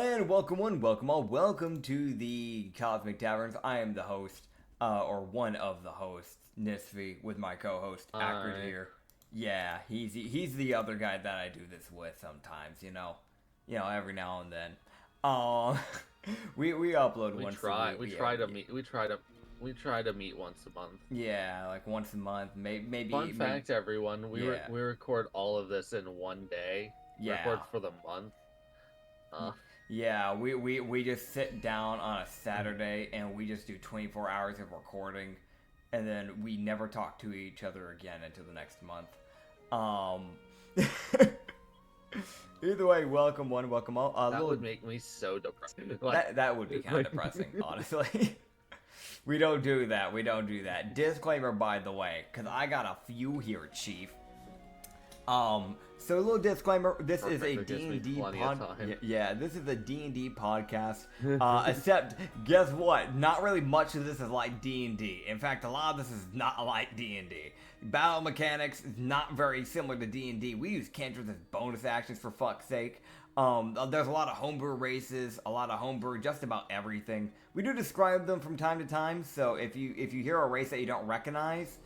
And welcome welcome to the Cosmic Taverns. I am the host, or one of the hosts, Nitsify, with my co-host, Acrid here. Yeah, he's the other guy that I do this with sometimes, you know, every now and then. We upload once a week. We try to meet once a month. Yeah, like once a month, maybe. Fun fact, everyone, we record all of this in one day. Yeah. Record for the month. Yeah, we just sit down on a Saturday and we just do 24 hours of recording, and then we never talk to each other again until the next month. Either way, welcome all. That would make me so depressed. That would be kind of depressing, honestly. We don't do that. Disclaimer, by the way, because I got a few here, Chief. So a little disclaimer, this is a D&D podcast. Yeah, this is a D&D podcast. Except, guess what? Not really much of this is like D&D. In fact, a lot of this is not like D&D. Battle mechanics is not very similar to D&D. We use cantrips as bonus actions, for fuck's sake. There's a lot of homebrew races, a lot of homebrew, just about everything. We do describe them from time to time, so if you hear a race that you don't recognize,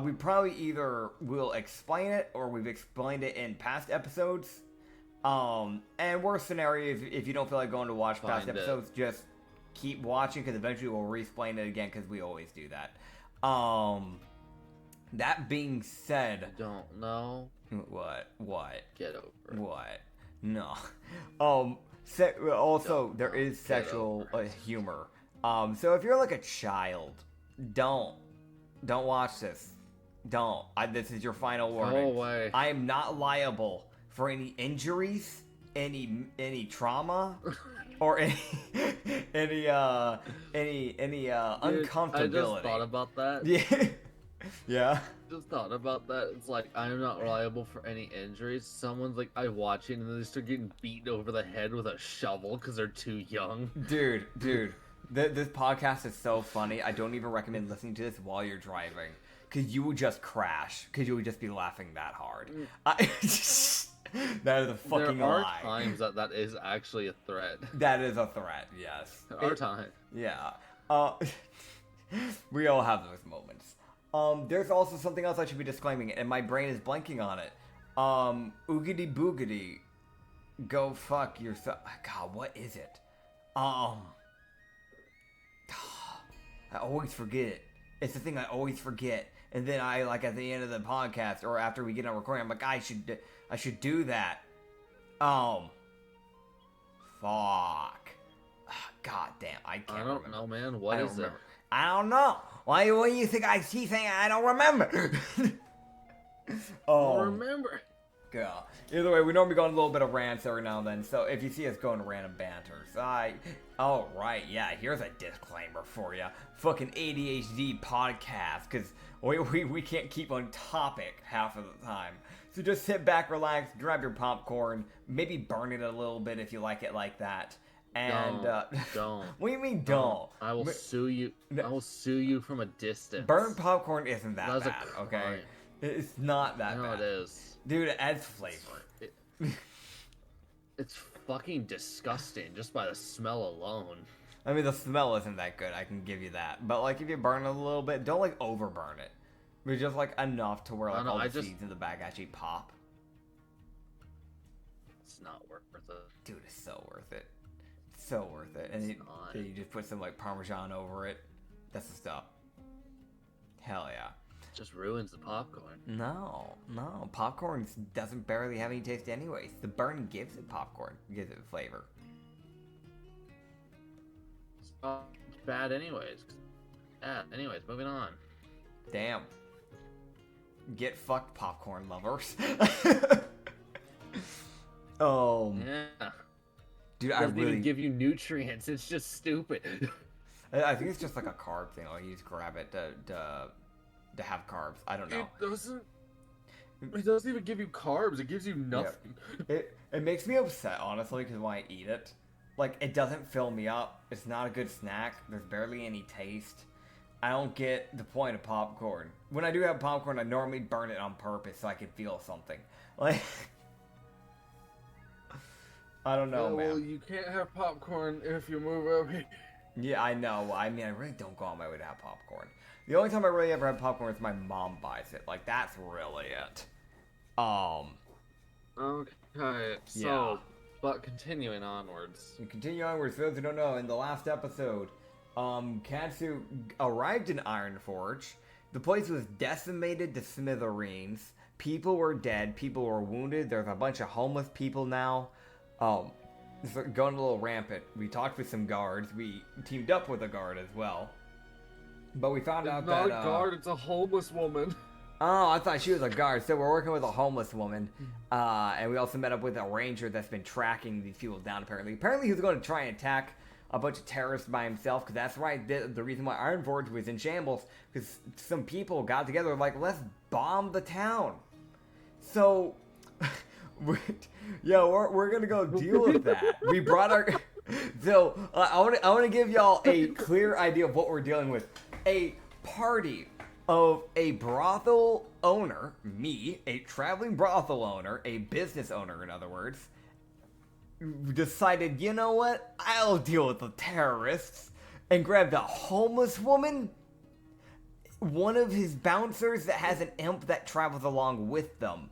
we probably either will explain it or we've explained it in past episodes. And worst scenario, if you don't feel like going to watch past episodes, just keep watching, because eventually we'll re-explain it again, because we always do that. That being said... I don't know. What? Get over it. What? No. Also, there is sexual humor. So if you're like a child, don't watch this. Don't. This is your final warning. Go away. I am not liable for any injuries, any trauma, or any uncomfortability. I just thought about that. Yeah. Yeah. Just thought about that. It's like, I'm not liable for any injuries. Someone's like, I watch it and then they start getting beaten over the head with a shovel because they're too young. Dude. This podcast is so funny. I don't even recommend listening to this while you're driving, because you would just crash, because you would just be laughing that hard. That is a fucking lie. There are times that is actually a threat. That is a threat, yes. There are times. Yeah. We all have those moments. There's also something else I should be disclaiming, and my brain is blanking on it. Oogity boogity. Go fuck yourself. God, what is it? I always forget it. It's the thing I always forget. And then I, like, at the end of the podcast, or after we get on recording, I'm like, I should do that. Fuck. God damn, I can't remember. I don't know, man. What is it? I don't know. Why do you think I keep saying I don't remember? I don't remember. God. Either way, we normally go on a little bit of rants every now and then, so if you see us going to random banters, oh, right, yeah, here's a disclaimer for you. Fucking ADHD podcast, because we can't keep on topic half of the time. So just sit back, relax, grab your popcorn, maybe burn it a little bit if you like it like that. And don't. What do you mean don't? I will sue you. I will sue you from a distance. Burnt popcorn isn't that bad, okay? It's not that bad. No, it is. Dude, it adds flavor. It's fucking disgusting just by the smell alone. I mean, the smell isn't that good, I can give you that. But, like, if you burn it a little bit, don't, like, overburn it. But just, like, enough to where, like, all the seeds in the bag actually pop. It's not worth it. Dude, it's so worth it. So worth it. And then you just put some, like, Parmesan over it. That's the stuff. Hell yeah. Just ruins the popcorn. No. Popcorn doesn't barely have any taste anyways. The burn gives it popcorn. Gives it flavor. It's bad anyways. Anyways, moving on. Damn. Get fucked, popcorn lovers. Oh. Yeah. Dude, it doesn't even give you nutrients. It's just stupid. I think it's just like a carb thing. Like you just grab it to have carbs. I don't know. It doesn't even give you carbs. It gives you nothing. Yeah. It makes me upset, honestly, because when I eat it, like, it doesn't fill me up. It's not a good snack. There's barely any taste. I don't get the point of popcorn. When I do have popcorn, I normally burn it on purpose so I can feel something. Like, I don't know, man. Well, you can't have popcorn if you move over here. Yeah, I know. I mean, I really don't go on my way to have popcorn. The only time I really ever have popcorn is my mom buys it. Like, that's really it. Okay, so, yeah. but continuing onwards. And continue onwards, for those who don't know, in the last episode, Katsu arrived in Ironforge. The place was decimated to smithereens. People were dead. People were wounded. There's a bunch of homeless people now. It's going a little rampant. We talked with some guards. We teamed up with a guard as well. But we found out that... It's not a guard, it's a homeless woman. Oh, I thought she was a guard. So we're working with a homeless woman. And we also met up with a ranger that's been tracking these people down, apparently. Apparently he was going to try and attack a bunch of terrorists by himself, because that's right, the reason why Ironforge was in shambles, because some people got together like, let's bomb the town. So, we're gonna go deal with that. We brought our... So, I want to give y'all a clear idea of what we're dealing with. A party of a brothel owner, me, a traveling brothel owner, a business owner, in other words, decided, you know what, I'll deal with the terrorists, and grabbed a homeless woman, one of his bouncers that has an imp that travels along with them,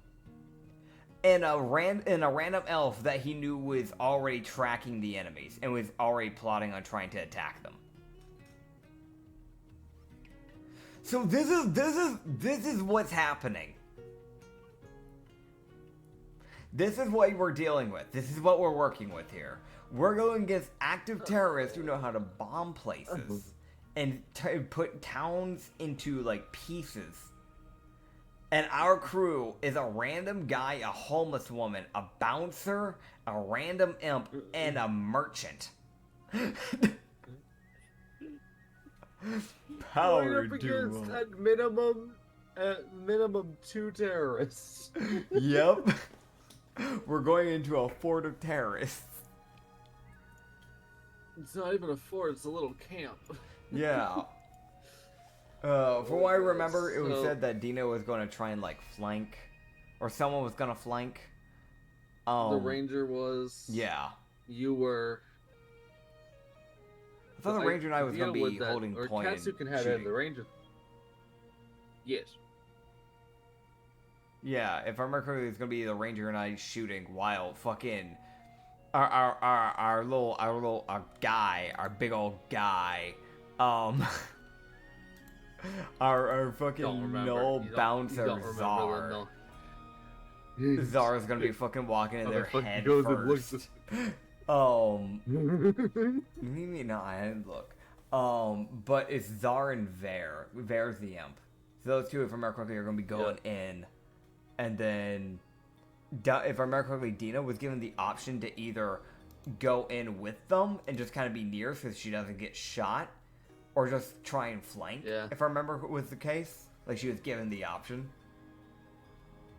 and a random elf that he knew was already tracking the enemies and was already plotting on trying to attack them. So this is what's happening. This is what we're dealing with. This is what we're working with here. We're going against active terrorists who know how to bomb places and put towns into, like, pieces. And our crew is a random guy, a homeless woman, a bouncer, a random imp, and a merchant. Power duo. At minimum 2 terrorists. Yep. We're going into a fort of terrorists. It's not even a fort, it's a little camp. Yeah. From what I remember, it was said that Dino was going to try and, like, flank. Or someone was going to flank. The ranger was... Yeah. You were... I thought the ranger and I was going to be holding or point Katsu can have shooting. the ranger. Yes. Yeah, if I remember correctly, it's going to be the ranger and I shooting while fucking... Our little guy, our big old guy, our fucking null bouncer Czar. Czar's gonna be fucking walking in their head first. Maybe not. I didn't look. But it's Czar and Vare. Vare's the imp. So those two, if I remember correctly, are gonna be going in, and then. If I remember correctly, Dina was given the option to either go in with them and just kind of be near so she doesn't get shot, or just try and flank. Yeah. If I remember was the case, like she was given the option.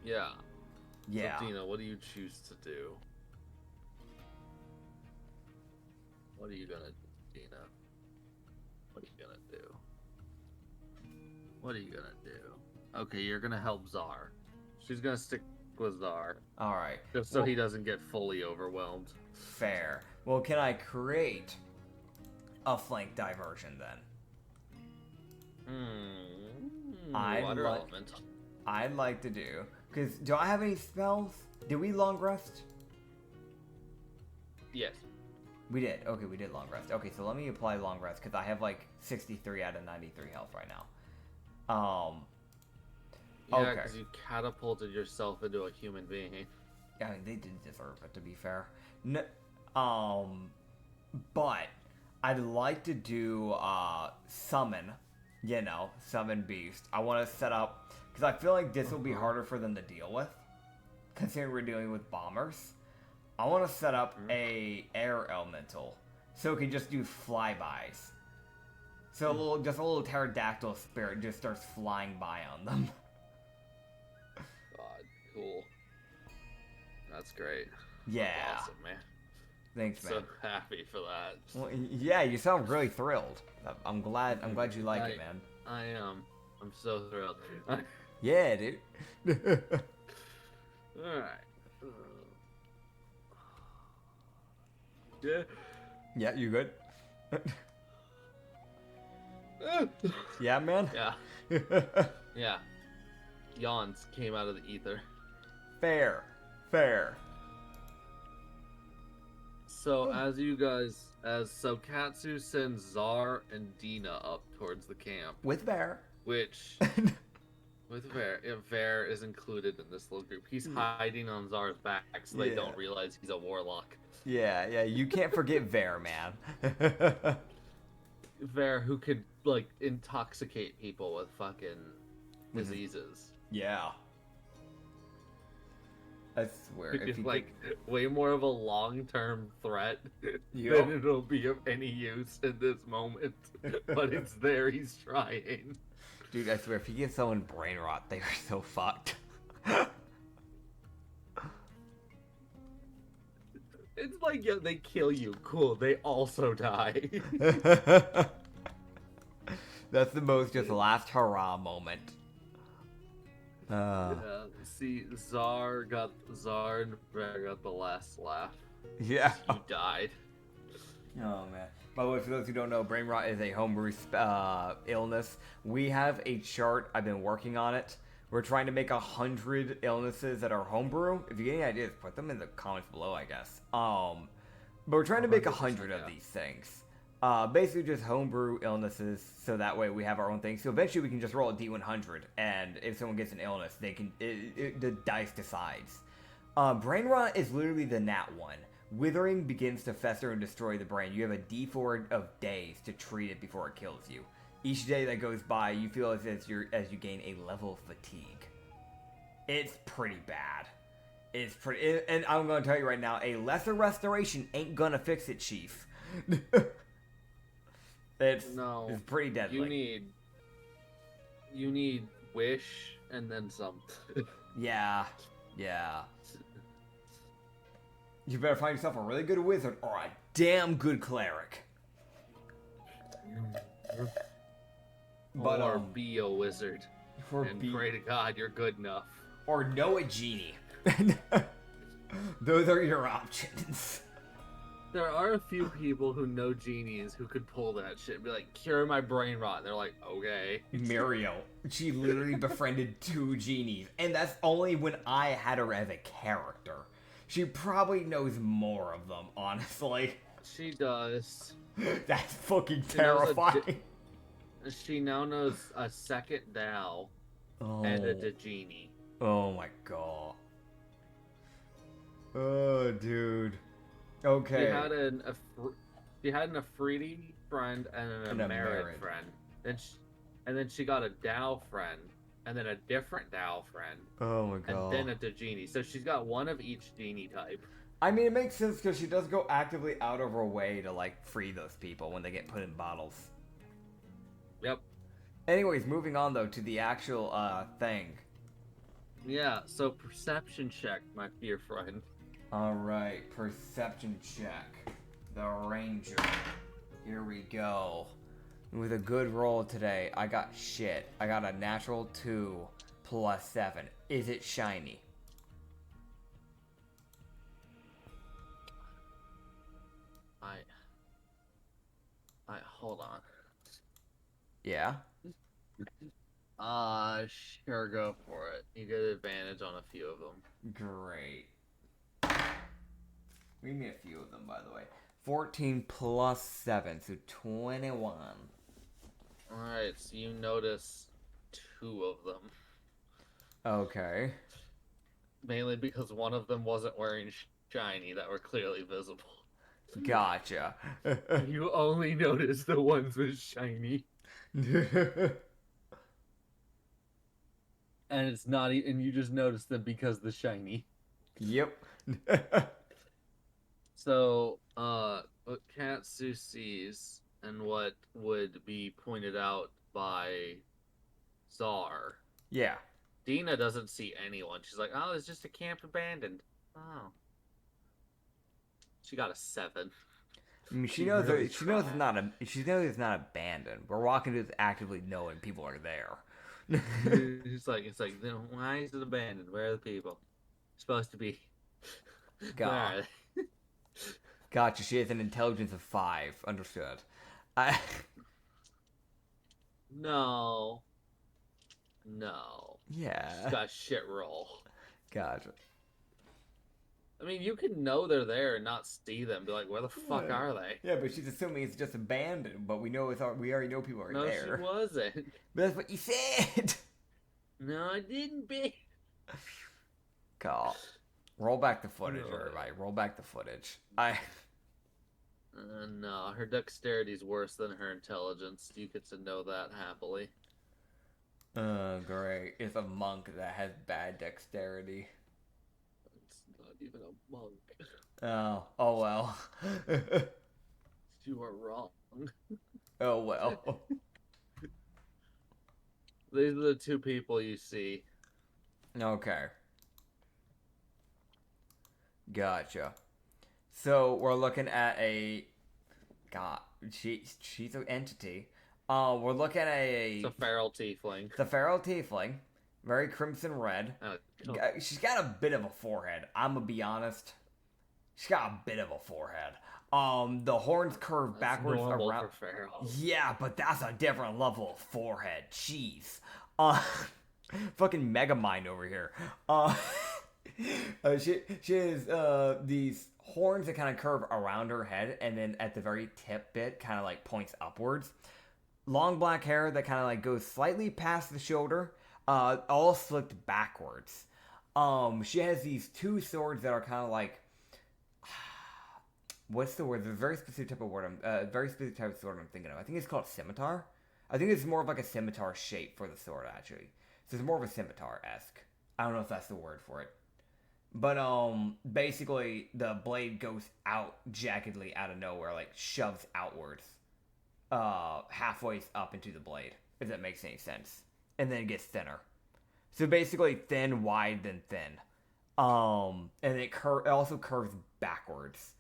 Yeah. Yeah. So, Dina, what do you choose to do? What are you gonna do, Dina? What are you gonna do? What are you gonna do? Okay, you're gonna help Czar. She's gonna stick with Czar. Alright. Just so he doesn't get fully overwhelmed. Fair. Well, can I create a flank diversion then? I'd like to do... Because, do I have any spells? Did we long rest? Yes. We did. Okay, we did long rest. Okay, so let me apply long rest, because I have like 63 out of 93 health right now. Yeah, because you catapulted yourself into a human being. Yeah, I mean, they did deserve it, to be fair. But I'd like to do summon, summon beast. I want to set up, because I feel like this will be harder for them to deal with, considering we're dealing with bombers. I want to set up a air elemental, so it can just do flybys. So just a little pterodactyl spirit just starts flying by on them. Cool. That's great. Yeah. That's awesome, man. Thanks, man. So happy for that. Well, yeah, you sound really thrilled. I'm glad you like it, man. I am. I'm so thrilled. Yeah, dude. Alright. Yeah. Yeah, you good? Yeah, man? Yeah. Yeah. Yawns came out of the ether. Fair. So so Katsu sends Czar and Dina up towards the camp. With Bear. Which, with Ver is included in this little group. He's hiding on Czar's back so they don't realize he's a warlock. Yeah, you can't forget Ver, man. Ver, who could, like, intoxicate people with fucking diseases. Yeah. I swear. It's like way more of a long-term threat than it'll be of any use in this moment. But it's there, he's trying. Dude, I swear, if he gives someone brain rot, they are so fucked. It's like, yeah, they kill you. Cool, they also die. That's the most just last hurrah moment. See, Czar and Ver got the last laugh. Yeah. You died. Oh, man. By the way, for those who don't know, brain rot is a homebrew illness. We have a chart. I've been working on it. We're trying to make 100 illnesses that are homebrew. If you get any ideas, put them in the comments below, I guess. But we're trying to make 100 of these things. Basically just homebrew illnesses, so that way we have our own thing. So eventually we can just roll a D100, and if someone gets an illness, they can. The dice decides. Brain rot is literally the nat 1. Withering begins to fester and destroy the brain. You have a D4 of days to treat it before it kills you. Each day that goes by, you feel as you gain a level of fatigue. It's pretty bad. And I'm going to tell you right now, a lesser restoration ain't gonna fix it, Chief. It's pretty deadly. You need wish and then something. Yeah. You better find yourself a really good wizard or a damn good cleric. Or be a wizard. And pray to God you're good enough. Or know a genie. Those are your options. There are a few people who know genies who could pull that shit and be like, cure my brain rot. And they're like, okay. Muriel. She literally befriended 2 genies. And that's only when I had her as a character. She probably knows more of them, honestly. She does. That's fucking terrifying. She now knows a second Dao and a genie. Oh my god. Oh, dude. Okay. She had an Afridi friend and a Merit friend. And then she got a Dao friend. And then a different Dao friend. Oh my god. And then a genie. So she's got one of each genie type. I mean, it makes sense because she does go actively out of her way to, like, free those people when they get put in bottles. Yep. Anyways, moving on, though, to the actual, thing. Yeah, so perception check, my dear friend. Alright, perception check. The Ranger. Here we go. With a good roll today, I got shit. I got a natural 2 plus 7. Is it shiny? Hold on. Yeah? Sure, go for it. You get advantage on a few of them. Great. Give me a few of them, by the way. 14 plus 7, so 21. Alright, so you notice 2 of them. Okay. Mainly because one of them wasn't wearing shiny that were clearly visible. Gotcha. You only notice the ones with shiny. And it's not and you just notice them because the shiny. Yep. So, what Katsu sees and what would be pointed out by Czar. Yeah. Dina doesn't see anyone. She's like, oh, it's just a camp abandoned. Oh. She got a 7. I mean, she knows it's not abandoned. We're walking to actively knowing people are there. it's like, then why is it abandoned? Where are the people? It's supposed to be. God. Gotcha. She has an intelligence of 5. Understood. No. Yeah. She's got shit roll. Gotcha. I mean, you can know they're there and not see them. Be like, where the fuck are they? Yeah, but she's assuming it's just abandoned. But we already know people are there. No, she wasn't. But that's what you said. No, I didn't, be. Call. Roll back the footage, everybody. Roll back the footage. No, her dexterity's worse than her intelligence. You get to know that happily. Great. It's a monk that has bad dexterity. It's not even a monk. Oh well. You are wrong. Oh well. These are the two people you see. Okay. Gotcha. So we're looking at a... God, she's an entity. We're looking at It's a feral tiefling. The feral tiefling. Very crimson red. She's got a bit of a forehead. I'm gonna be honest. She's got a bit of a forehead. The horns curve backwards around. For feral. Yeah, but that's a different level of forehead. Jeez. Fucking Megamind over here. She has these horns that kind of curve around her head, and then at the very tip bit, kind of like points upwards. Long black hair that kind of like goes slightly past the shoulder, all slicked backwards. She has these two swords that are kind of like, what's the word? There's a very specific type of word. Very specific type of sword I'm thinking of. I think it's called scimitar. I think it's more of like a scimitar shape for the sword, actually. So it's more of a scimitar-esque. I don't know if that's the word for it. But basically the blade goes out jaggedly out of nowhere, like shoves outwards, halfway up into the blade, if that makes any sense, and then it gets thinner. So basically thin, wide, then thin. And it also curves backwards.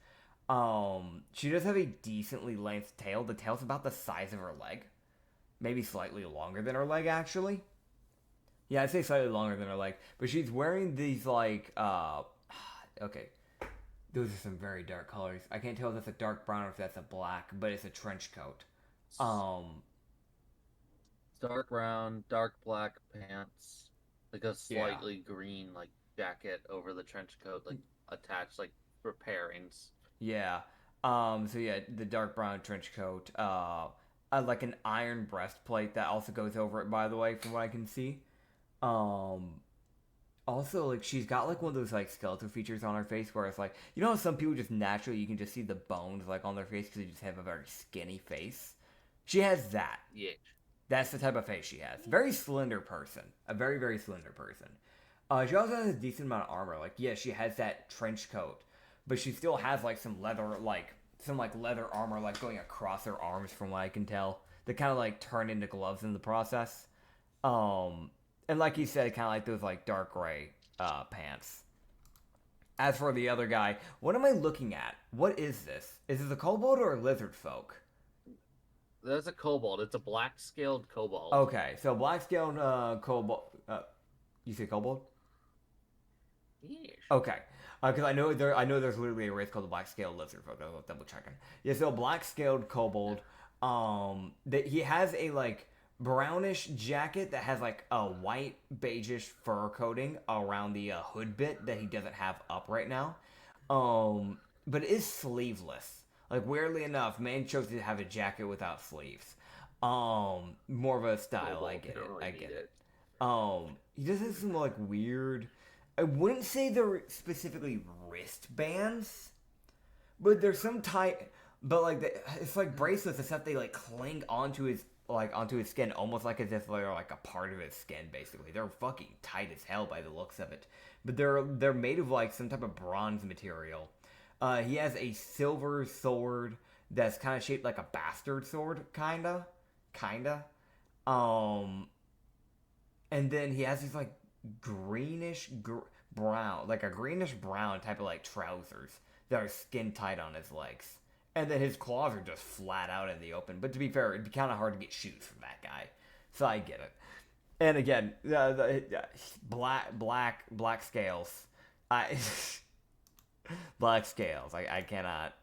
She does have a decently length tail. The tail's about the size of her leg, maybe slightly longer than her leg, actually. Yeah, I'd say slightly longer than her leg. But she's wearing these, like, okay. Those are some very dark colors. I can't tell if that's a dark brown or if that's a black, but it's a trench coat. Dark brown, dark black pants. Like a slightly green, like, jacket over the trench coat, like, attached, like, for pairings. Yeah. So yeah, the dark brown trench coat. Like an iron breastplate that also goes over it, by the way, from what I can see. Also, like, she's got, like, one of those, like, skeletal features on her face where it's like, you know how some people just naturally, you can just see the bones, like, on their face because they just have a very skinny face? She has that. Yeah. That's the type of face she has. Very slender person. A very, very slender person. She also has a decent amount of armor. Like, yeah, she has that trench coat, but she still has, like, some leather armor, like, going across her arms from what I can tell. That kind of, like, turn into gloves in the process. And like you said, kind of like those, like, dark gray pants. As for the other guy, what am I looking at? What is this? Is this a kobold or a lizard folk? That's a kobold. It's a black-scaled kobold. Okay, so black-scaled kobold... you say kobold? Yes. Okay. Because I know there's literally a race called the black-scaled lizard folk. I was double checking. Yeah, so black-scaled kobold. He has a, like, brownish jacket that has, like, a white beigeish fur coating around the hood bit that he doesn't have up right now. But it is sleeveless. Like, weirdly enough, man chose to have a jacket without sleeves. More of a style. I get it. He does have some, like, weird... I wouldn't say they're specifically wristbands, but there's some type... But, like, it's like bracelets, except they, like, cling onto his skin, almost like as if they're, like, a part of his skin, basically. They're fucking tight as hell by the looks of it. But they're made of, like, some type of bronze material. He has a silver sword that's kind of shaped like a bastard sword, kinda. And then he has these, like, greenish brown, like a greenish brown type of, like, trousers that are skin tight on his legs. And then his claws are just flat out in the open. But to be fair, it'd be kind of hard to get shoes from that guy. So I get it. And again, black scales. Black scales. I cannot.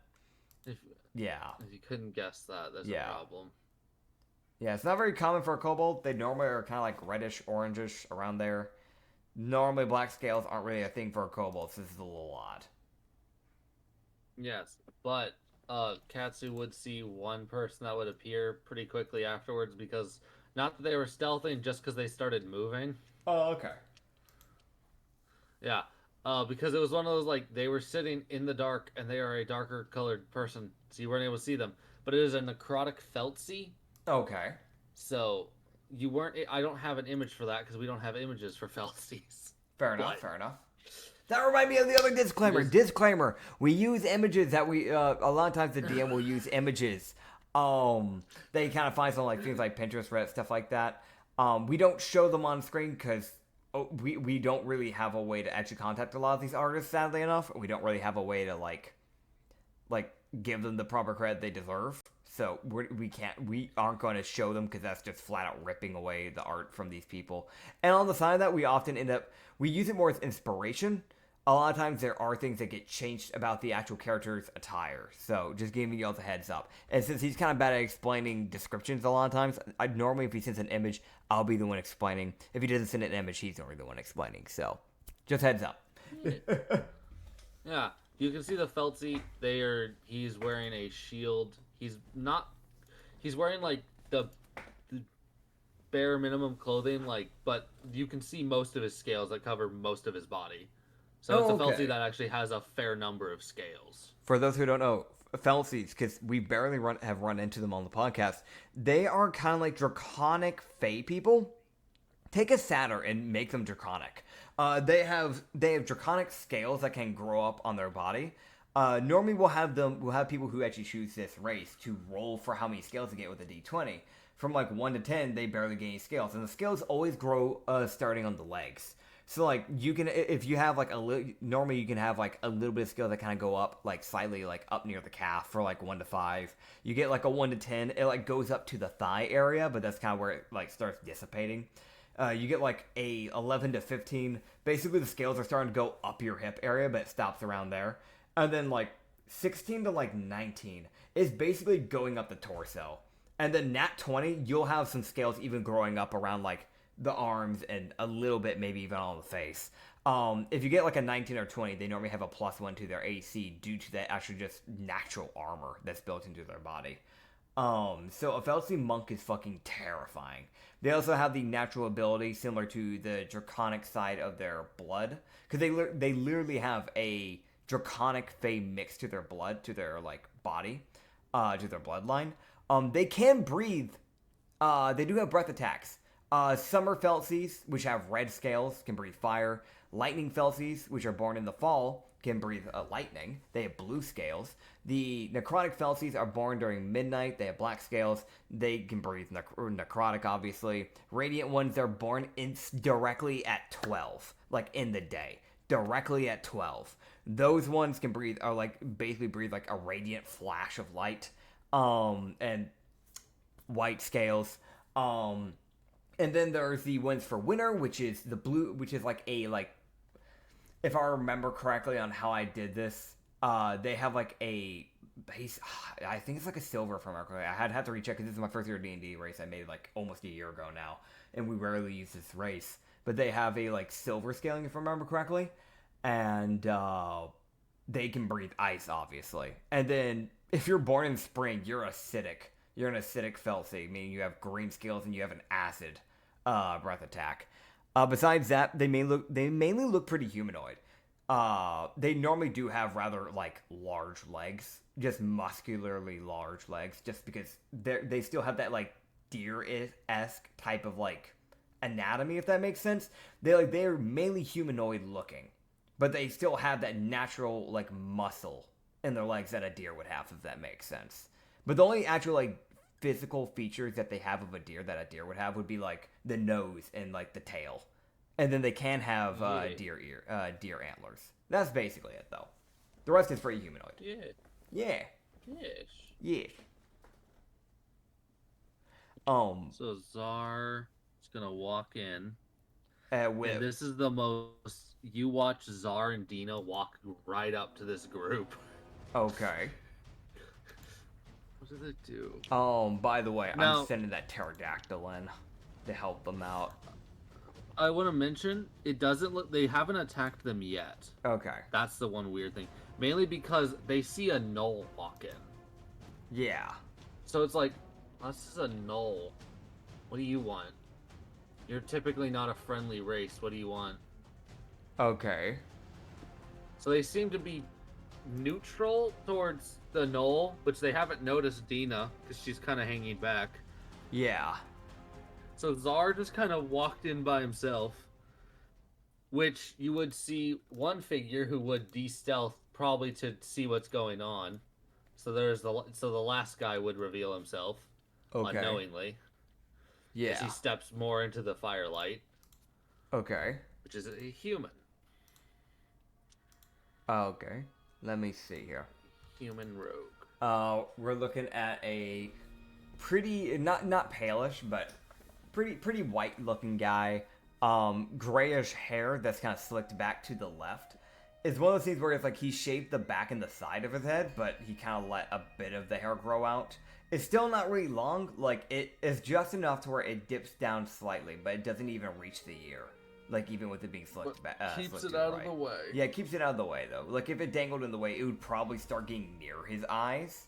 If Yeah. if you couldn't guess that, there's a problem. Yeah, it's not very common for a kobold. They normally are kind of like reddish, orangish around there. Normally, black scales aren't really a thing for a kobold, so this is a little odd. Yes, but Katsu would see one person that would appear pretty quickly afterwards because not that they were stealthing, just because they started moving. Oh, okay. Yeah, because it was one of those like they were sitting in the dark and they are a darker colored person, so you weren't able to see them. But it is a necrotic feltsy. Okay. So you weren't. I don't have an image for that because we don't have images for feltsies. Fair enough. Fair enough. That reminds me of the other disclaimer. Disclaimer: we use images that we a lot of times the DM will use images. They kind of find some like things like Pinterest, Reddit, stuff like that. We don't show them on screen because we don't really have a way to actually contact a lot of these artists. Sadly enough, we don't really have a way to like give them the proper credit they deserve. So we aren't going to show them because that's just flat out ripping away the art from these people. And on the side of that, we often we use it more as inspiration. A lot of times there are things that get changed about the actual character's attire. So just giving you all the heads up. And since he's kind of bad at explaining descriptions a lot of times, normally if he sends an image, I'll be the one explaining. If he doesn't send an image, he's normally the one explaining. So just heads up. Yeah, you can see the feltsy. He's wearing a shield. He's wearing like the bare minimum clothing, but you can see most of his scales that cover most of his body. So it's a feltsy that actually has a fair number of scales. For those who don't know, feltsies, because we barely have run into them on the podcast, they are kind of like draconic fae people. Take a satyr and make them draconic. They have draconic scales that can grow up on their body. Normally we'll have people who actually choose this race to roll for how many scales to get with a d20. From like 1 to 10, they barely gain scales, and the scales always grow starting on the legs. So like you can, if you have like normally you can have like a little bit of scale that kind of go up like slightly like up near the calf for like 1 to 5. You get like a 1 to 10, it like goes up to the thigh area, but that's kind of where it like starts dissipating. You get like a 11 to 15. Basically the scales are starting to go up your hip area, but it stops around there. And then like 16 to like 19 is basically going up the torso. And then nat 20, you'll have some scales even growing up around like the arms and a little bit maybe even on the face. If you get like a 19 or 20, they normally have a +1 to their AC due to that actually just natural armor that's built into their body. So a feltsy monk is fucking terrifying. They also have the natural ability similar to the draconic side of their blood, because they literally have a draconic fae mixed to their blood, to their like body, to their bloodline. They can breathe. They do have breath attacks. Summer feltsies, which have red scales, can breathe fire. Lightning feltsies, which are born in the fall, can breathe lightning. They have blue scales. The necrotic feltsies are born during midnight. They have black scales. They can breathe necrotic, obviously. Radiant ones are born directly at 12, like in the day. Directly at 12. Those ones can breathe, are like basically breathe like a radiant flash of light. And white scales. And then there's the ones for winter, which is the blue, which is like if I remember correctly on how I did this, they have like a base, I think it's like a silver from our, I had to recheck because this is my first year D&D race I made like almost a year ago now, and we rarely use this race, but they have a like silver scaling if I remember correctly, and they can breathe ice, obviously. And then if you're born in spring, you're acidic. You're an acidic feltsy, meaning you have green scales and you have an acid breath attack. Besides that, they mainly look pretty humanoid. They normally do have rather like large legs, just muscularly large legs, just because they still have that like deer-esque type of like anatomy, if that makes sense. They're mainly humanoid looking, but they still have that natural like muscle in their legs that a deer would have, if that makes sense. But the only actual like physical features that they have of a deer that a deer would have would be like the nose and like the tail, and then they can have deer antlers. That's basically it, though. The rest is pretty humanoid. Yeah. Yes. So Czar is gonna walk in. And this is the most. You watch Czar and Dina walk right up to this group. Okay. did it do? By the way, Now, I'm sending that pterodactyl in to help them out. I want to mention, it doesn't look... They haven't attacked them yet. Okay. That's the one weird thing. Mainly because they see a gnoll walk in. Yeah. So it's like, this is a gnoll. What do you want? You're typically not a friendly race. What do you want? Okay. So they seem to be neutral towards the gnoll, which they haven't noticed Dina, because she's kind of hanging back. Yeah. So Czar just kind of walked in by himself, which you would see one figure who would de-stealth probably to see what's going on. So the last guy would reveal himself unknowingly. Yeah. As he steps more into the firelight. Okay. Which is a human. Okay. Let me see here. Human rogue. We're looking at a pretty not palish, but pretty white looking guy. Grayish hair that's kind of slicked back to the left. It's one of those things where it's like he shaved the back and the side of his head, but he kind of let a bit of the hair grow out. It's still not really long, like it is just enough to where it dips down slightly, but it doesn't even reach the ear. Like even with it being slicked back, keeps it out of the way. Yeah, it keeps it out of the way though. Like if it dangled in the way, it would probably start getting near his eyes.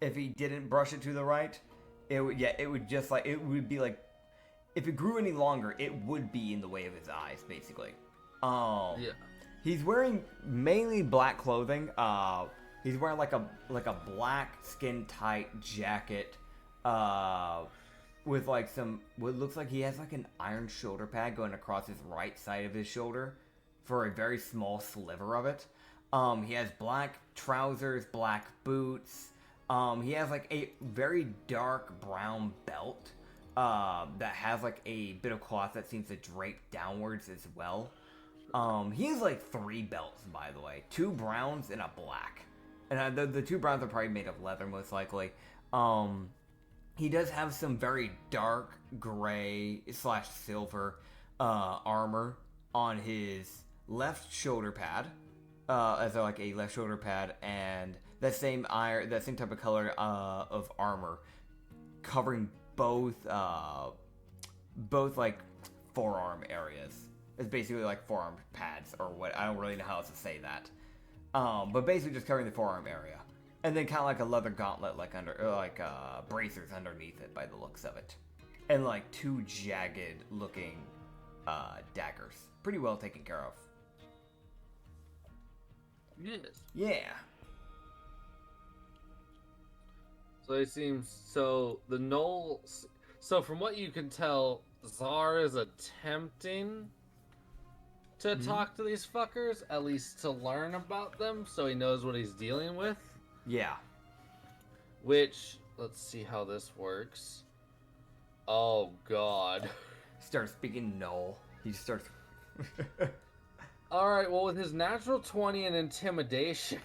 If he didn't brush it to the right, it would just like it would be like if it grew any longer, it would be in the way of his eyes, basically. Yeah. He's wearing mainly black clothing. He's wearing like a black skin tight jacket, with like what looks like he has like an iron shoulder pad going across his right side of his shoulder, for a very small sliver of it. He has black trousers, black boots. He has like a very dark brown belt, that has like a bit of cloth that seems to drape downwards as well. He has like 3 belts, by the way. 2 browns and a black. And the 2 browns are probably made of leather, most likely. He does have some very dark gray / silver armor on his left shoulder pad. As like a left shoulder pad, and that same type of color of armor covering both like forearm areas. It's basically like forearm pads or what. I don't really know how else to say that. But basically just covering the forearm area, and then kind of like a leather gauntlet, like bracers underneath it, by the looks of it, and like 2 jagged looking daggers. Pretty well taken care of. Yes. Yeah. So it seems the gnoll. So from what you can tell, Czar is attempting to talk to these fuckers, at least to learn about them, so he knows what he's dealing with. Yeah. Which, let's see how this works. Oh god. Starts speaking Null. He starts. Alright, well, with his natural 20 in intimidation.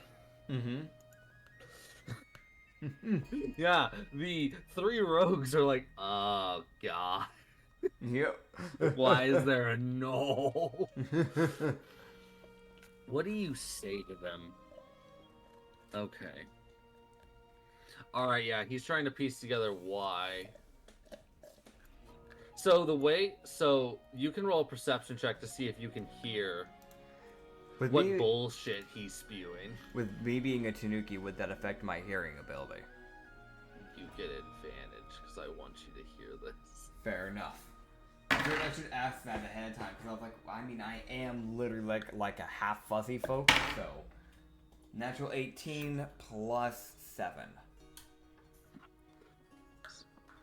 Yeah, the 3 rogues are like, oh god. Yep. Why is there a no? What do you say to them? Okay. Alright, yeah, he's trying to piece together why. So you can roll a perception check to see if you can hear what bullshit he's spewing. With me being a Tanuki, would that affect my hearing ability? You get advantage, because I want you to hear this. Fair enough. I figured I should ask that ahead of time, because I was like, I mean, I am literally like a half fuzzy folk, so... Natural 18 plus 7.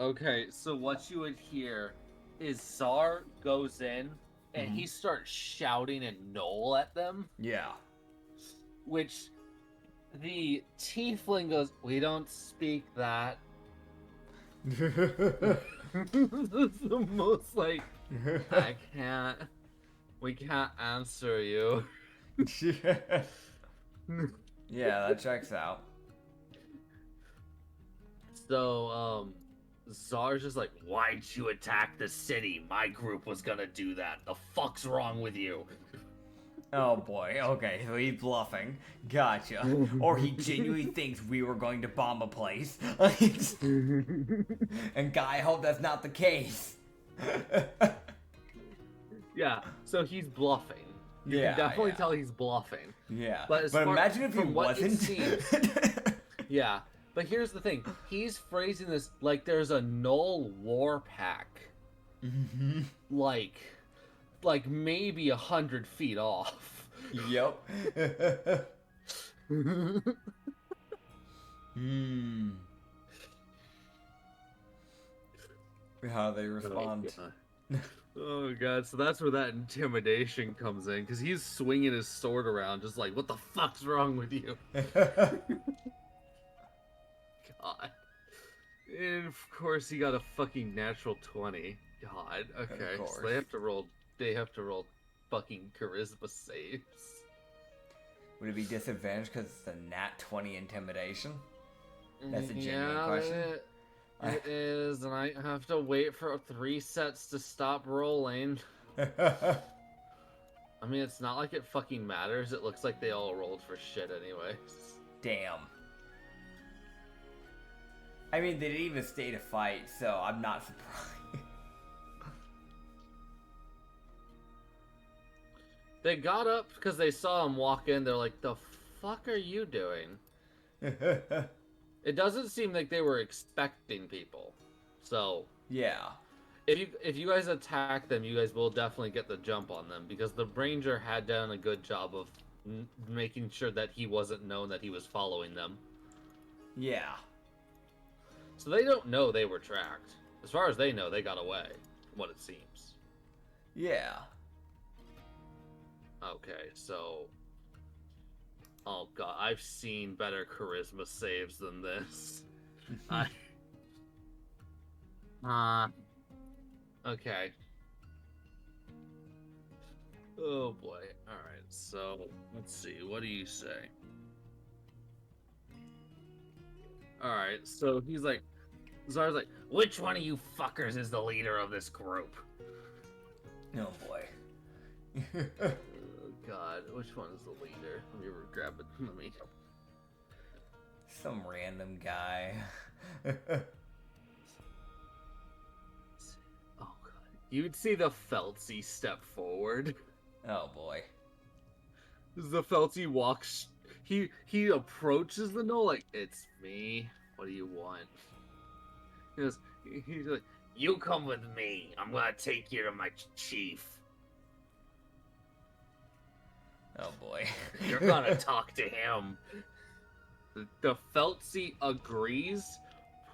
Okay, so what you would hear is Czar goes in, and he starts shouting a Knoll at them. Yeah. Which the tiefling goes, we don't speak that. This is the most like, we can't answer you. Yeah, that checks out. So, Czar's just like, why'd you attack the city? My group was gonna do that. The fuck's wrong with you? Oh boy, okay, so he's bluffing. Gotcha. Or he genuinely thinks we were going to bomb a place. And Guy, I hope that's not the case. Yeah, so he's bluffing. You Yeah, can definitely yeah. tell he's bluffing. Yeah. But imagine if he from what wasn't. it seems, yeah, but here's the thing. He's phrasing this like there's a null war pack. Mm-hmm. Like maybe 100 feet off. Yep. Hmm. How they respond. Oh god, so that's where that intimidation comes in, because he's swinging his sword around just like, what the fuck's wrong with you? God. And of course he got a fucking natural 20. God, okay, so they have to roll fucking charisma saves. Would it be disadvantaged because it's a nat 20 intimidation? That's a genuine question. It is, and I have to wait for 3 sets to stop rolling. I mean, it's not like it fucking matters. It looks like they all rolled for shit anyways. Damn. I mean, they didn't even stay to fight, so I'm not surprised. They got up because they saw him walk in. They're like, the fuck are you doing? It doesn't seem like they were expecting people. So, yeah. If you guys attack them, you guys will definitely get the jump on them, because the ranger had done a good job of making sure that he wasn't known that he was following them. Yeah. So they don't know they were tracked. As far as they know, they got away, from what it seems. Yeah. Okay, so... Oh god, I've seen better charisma saves than this. Okay. Oh boy. Alright, so let's see. What do you say? Alright, so he's like, Zar's like, which one of you fuckers is the leader of this group? Oh boy. Oh god, which one is the leader? Let me grab it. Let me. Some random guy. Oh god. You'd see the Feltzy step forward. Oh boy. The Feltzy walks. He approaches the knoll like, it's me. What do you want? He's like, you come with me. I'm gonna take you to my chief. Oh boy. You're gonna talk to him. The Feltzy agrees,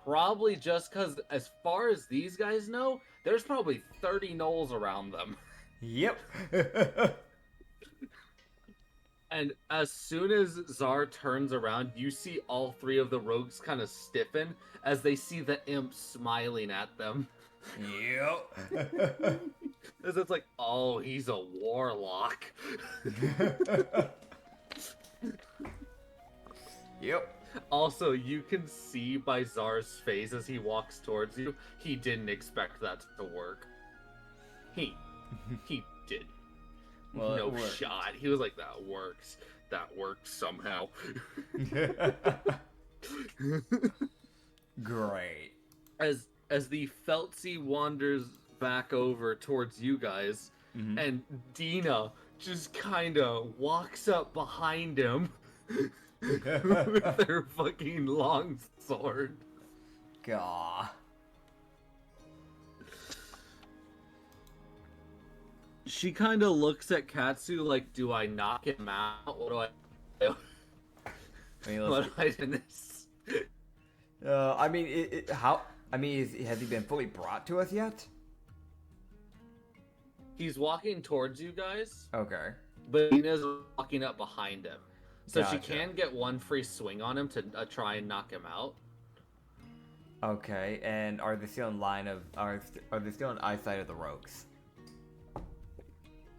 probably just because, as far as these guys know, there's probably 30 gnolls around them. Yep. And as soon as Zar turns around, you see all 3 of the rogues kind of stiffen as they see the imp smiling at them. Yep. As it's like, oh, he's a warlock. Yep. Also, you can see by Zar's face as he walks towards you, he didn't expect that to work. He did. Well, no shot. He was like, that works. That works somehow. Great. As the Feltzy wanders back over towards you guys, and Dina just kind of walks up behind him with her fucking long sword. Gah. She kind of looks at Katsu like, do I knock him out? What do I do? What do I do in this? I mean, has he been fully brought to us yet? He's walking towards you guys. Okay. But Dina's walking up behind him. So Gotcha. she can get one free swing on him to try and knock him out. Okay, and are they still in line of... Are they still in eyesight of the rogues?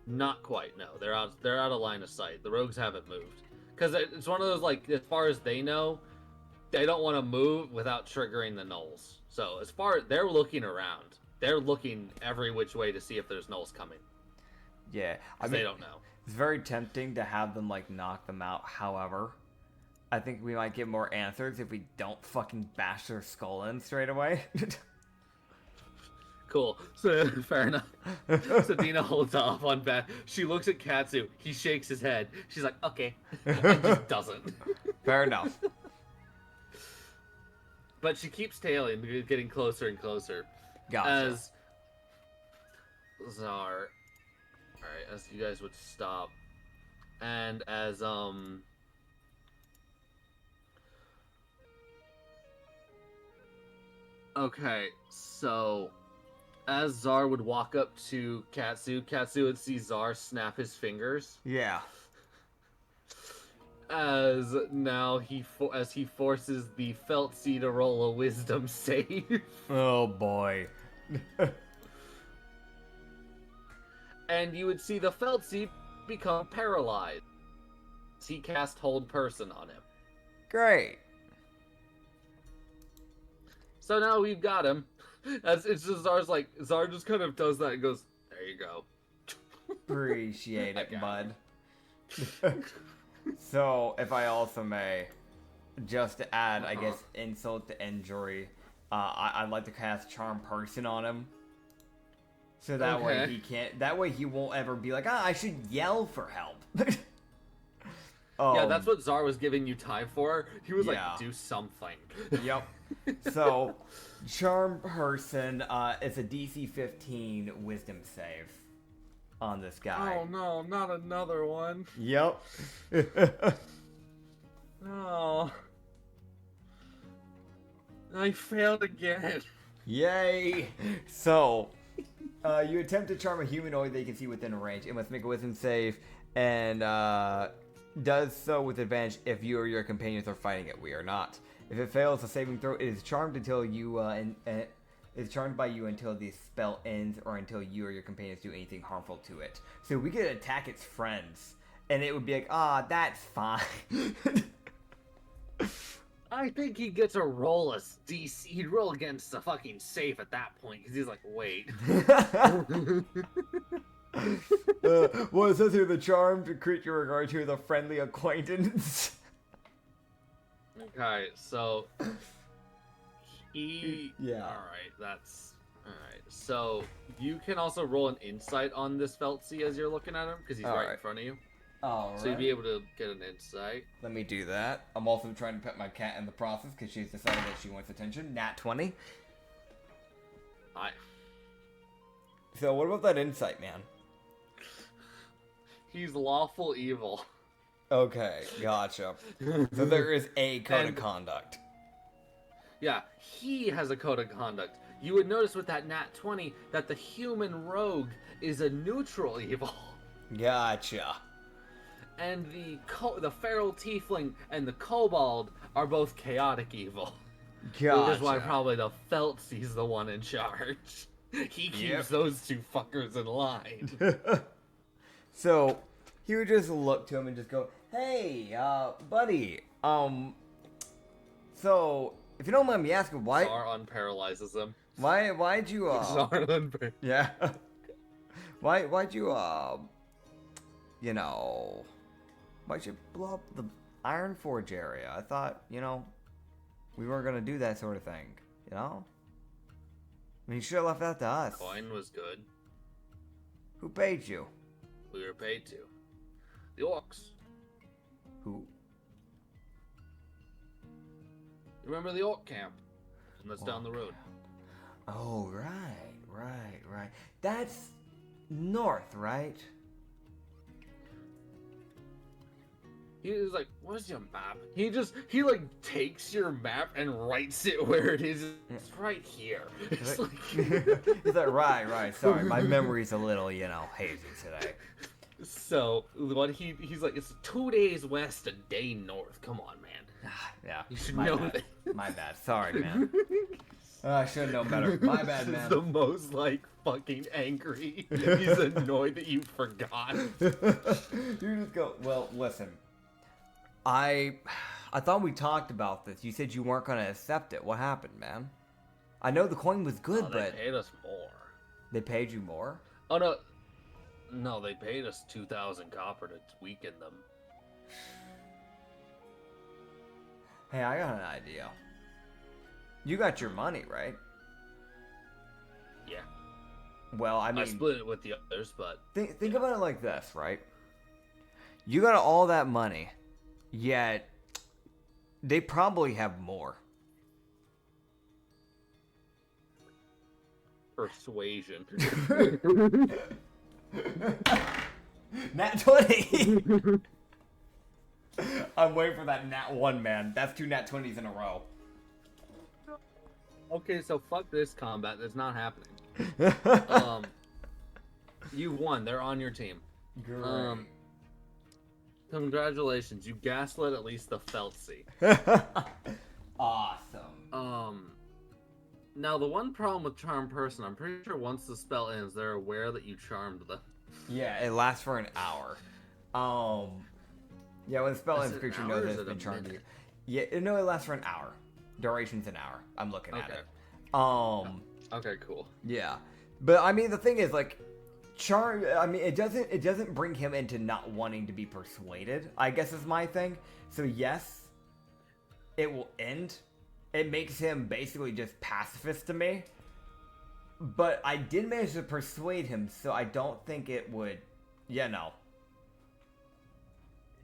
Not quite, no. They're out of line of sight. The rogues haven't moved. Because it's one of those, like, as far as they know, they don't want to move without triggering the gnolls. So as far as they're looking around, they're looking every which way to see if there's gnolls coming. Yeah, I mean, they don't know. It's very tempting to have them, like, knock them out. However, I think we might get more answers if we don't fucking bash their skull in straight away. Cool. So, fair enough. So Dina holds off on Bat. She looks at Katsu. He shakes his head. She's like, okay. And just doesn't. Fair enough. But she keeps tailing, getting closer and closer. Gotcha. As Czar... Alright, as you guys would stop. And as, Okay, so... As Czar would walk up to Katsu, Katsu would see Czar snap his fingers. Yeah. As now he forces the Feltzy to roll a wisdom save. Oh boy. And you would see the Feltzy become paralyzed. He cast Hold Person on him. Great. So now we've got him. It's just Czar just kind of does that and goes, there you go. Appreciate it, bud. So, if I also may, just to add, I guess, insult to injury, I'd like to cast Charm Person on him. So that way he can't, that way he won't ever be like, I should yell for help. Yeah, that's what Czar was giving you time for. He was like, do something. Yep. So, Charm Person is a DC 15 Wisdom save on this guy. Oh no, not another one. Yep. No. I failed again. Yay! So, you attempt to charm a humanoid that you can see within range. It must make a wisdom save, and does so with advantage if you or your companions are fighting it. We are not. If it fails the saving throw, it is charmed until you is charmed by you until the spell ends, or until you or your companions do anything harmful to it. So we could attack its friends, and it would be like, that's fine. I think he gets a roll a DC. He'd roll against the fucking safe at that point, because he's like, wait. Well, it says here the charmed creature regard to as a friendly acquaintance. Okay, so he. Yeah. All right, that's all right. So you can also roll an insight on this Feltzy as you're looking at him, because he's right in front of you. All so you'd be able to get an insight. Let me do that. I'm also trying to pet my cat in the process because she's decided that she wants attention. Nat 20. Hi. So what about that insight, man? He's lawful evil. Okay, gotcha. So there is a code of conduct. Yeah, he has a code of conduct. You would notice with that nat 20 that the human rogue is a neutral evil. Gotcha. And the feral tiefling and the kobold are both chaotic evil. Gotcha. Which is why probably the Feltzy's the one in charge. He keeps those two fuckers in line. So he would just look to him and just go, "Hey, buddy. So if you don't mind me asking, why?" Czar unparalyzes him. Why'd you Czar Yeah. Why'd you why'd you blow up the Iron Forge area? I thought, we weren't gonna do that sort of thing, I mean, you should have left that to us. Coin was good. Who paid you? We were paid to. The orcs. Who? Remember the orc camp? And that's down the road. Oh, right. That's north, right? He was like, "Where's your map?" He takes your map and writes it where it is. It's right here. It's like... He's like, right. Sorry, my memory's a little, hazy today. So what he's like, it's 2 days west, a day north. Come on, man. Yeah, you should know that. My bad. Sorry, man. I should have known better. My bad, man. He's the most fucking angry. He's annoyed that you forgot. You just go, well, listen. I thought we talked about this. You said you weren't going to accept it. What happened, man? I know the coin was good, but... They paid us more. They paid you more? Oh, no. No, they paid us 2,000 copper to weaken them. Hey, I got an idea. You got your money, right? Yeah. Well, I mean, I split it with the others, but think about it like this, right? You got all that money, yet they probably have more. Persuasion. Nat 20. I'm waiting for that Nat 1, man. That's 2 Nat 20s in a row. Okay, so fuck this combat. That's not happening. You won. They're on your team. Great. Congratulations. You gaslit at least the Feltzy. Awesome. Now the one problem with Charm Person, I'm pretty sure once the spell ends, they're aware that you charmed them. Yeah, it lasts for an hour. Yeah, when the spell ends, the creature knows it's been charmed you. Yeah, no, it lasts for an hour. Duration's an hour. I'm looking at it. Okay, cool. Yeah, but I mean the thing is like, charm. I mean it doesn't bring him into not wanting to be persuaded, I guess is my thing. So yes, it will end. It makes him basically just pacifist to me. But I did manage to persuade him, so I don't think it would. Yeah, no.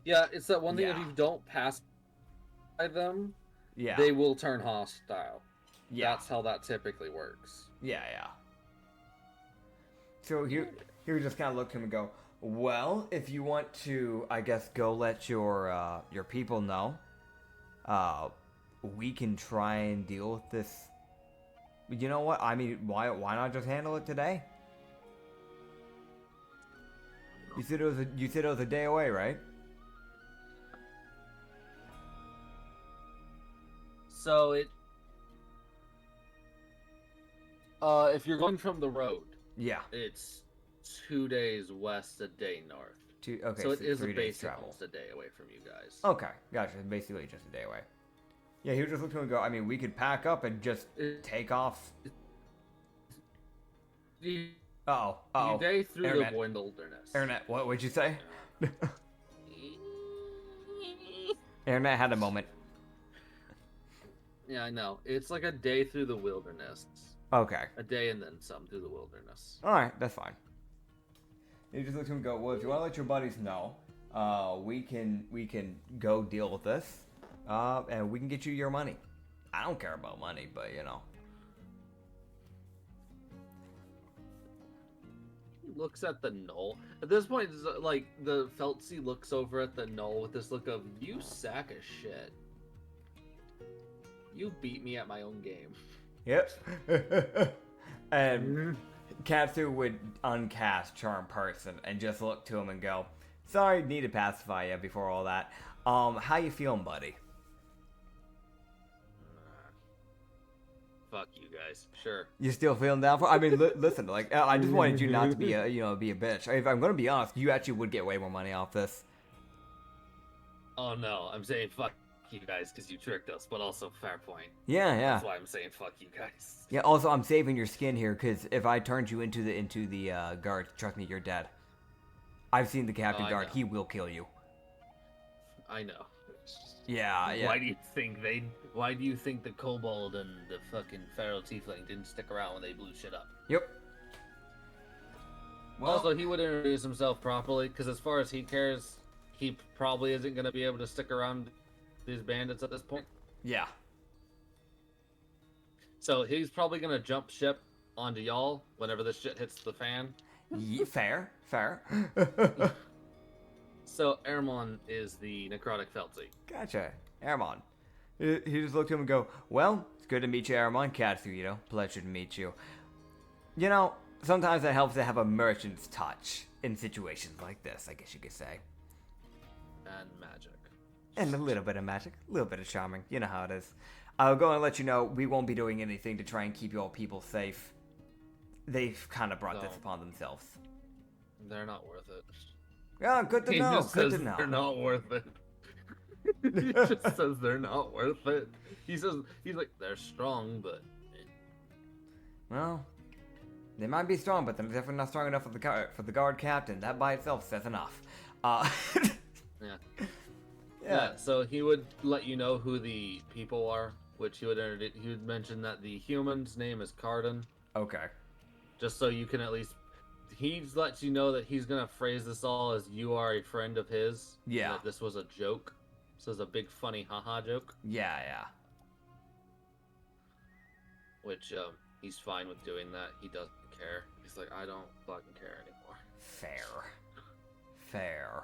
Yeah, it's that one thing if you don't pass by them, they will turn hostile. Yeah. That's how that typically works. Yeah. So he would just kind of look at him and go, well, if you want to, I guess, go let your people know, we can try and deal with this. You know what? I mean, why not just handle it today? You said it was a day away, right? So if you're going from the road, it's 2 days west, a day north. Okay, so it is basically almost a day away from you guys. Okay, gotcha. Basically just a day away. Yeah, he would just look at him and go, I mean, we could pack up and just take off. Uh-oh. Day through Internet. the wilderness. Internet, what would you say? Internet had a moment. Yeah, I know. It's like a day through the wilderness. Okay. A day and then some through the wilderness. Alright, that's fine. You just look at him and go, well, if you want to let your buddies know, we can go deal with this, and we can get you your money. I don't care about money, but you know. He looks at the knoll. At this point, it's like the Feltzy looks over at the knoll with this look of, you sack of shit. You beat me at my own game. Yep. And Katsu would uncast Charm Person and just look to him and go, sorry, need to pacify you before all that. How you feeling, buddy? Fuck you guys. Sure. You still feeling down for? I mean, listen, like I just wanted you not to be be a bitch. If I'm gonna be honest, you actually would get way more money off this. Oh no, I'm saying fuck you guys because you tricked us, but also fair point. Yeah. That's why I'm saying fuck you guys. Yeah. Also, I'm saving your skin here because if I turned you into the guard, trust me, you're dead. I've seen the captain guard. He will kill you. I know. Yeah. Why do you think the kobold and the fucking feral tiefling didn't stick around when they blew shit up? Yep. Well, also, he would introduce himself properly, because as far as he cares, he probably isn't going to be able to stick around these bandits at this point. Yeah. So he's probably going to jump ship onto y'all whenever this shit hits the fan. Fair. So Ermon is the necrotic Feltzy. Gotcha. Ermon. He just looked at him and go, well, it's good to meet you, Ermon. Katsu, pleasure to meet you. Sometimes it helps to have a merchant's touch in situations like this, I guess you could say. And magic. And a little bit of magic, a little bit of charming. You know how it is. I'll go and let you know we won't be doing anything to try and keep your people safe. They've kind of brought this upon themselves. They're not worth it. Yeah, good to know. Good to know. They're not worth it. He just says they're not worth it. He's like, they're strong, but... Well, They might be strong, but they're definitely not strong enough for the guard captain. That by itself says enough. Yeah. Yeah. So he would let you know who the people are, which he would mention that the human's name is Cardin. Okay. Just so you can at least, he lets you know that he's gonna phrase this all as you are a friend of his. Yeah. That this was a joke. This was a big funny haha joke. Yeah. Which he's fine with doing that. He doesn't care. He's like, I don't fucking care anymore. Fair.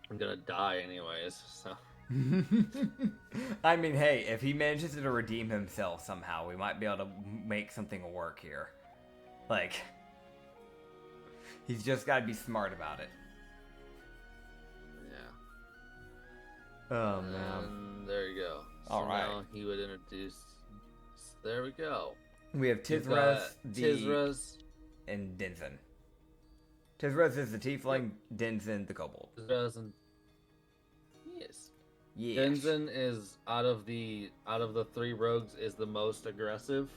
I'm gonna die anyways, so. I mean, hey, if he manages to redeem himself somehow, we might be able to make something work here. Like, he's just got to be smart about it. Yeah. Oh, man. There you go. So all right. Now he would introduce. There we go. We have Tizraz, and Dinsen. Tizraz is the tiefling, Dinsen the kobold. Tizraz and yes. Yes. Dinsen is out of the 3 rogues is the most aggressive,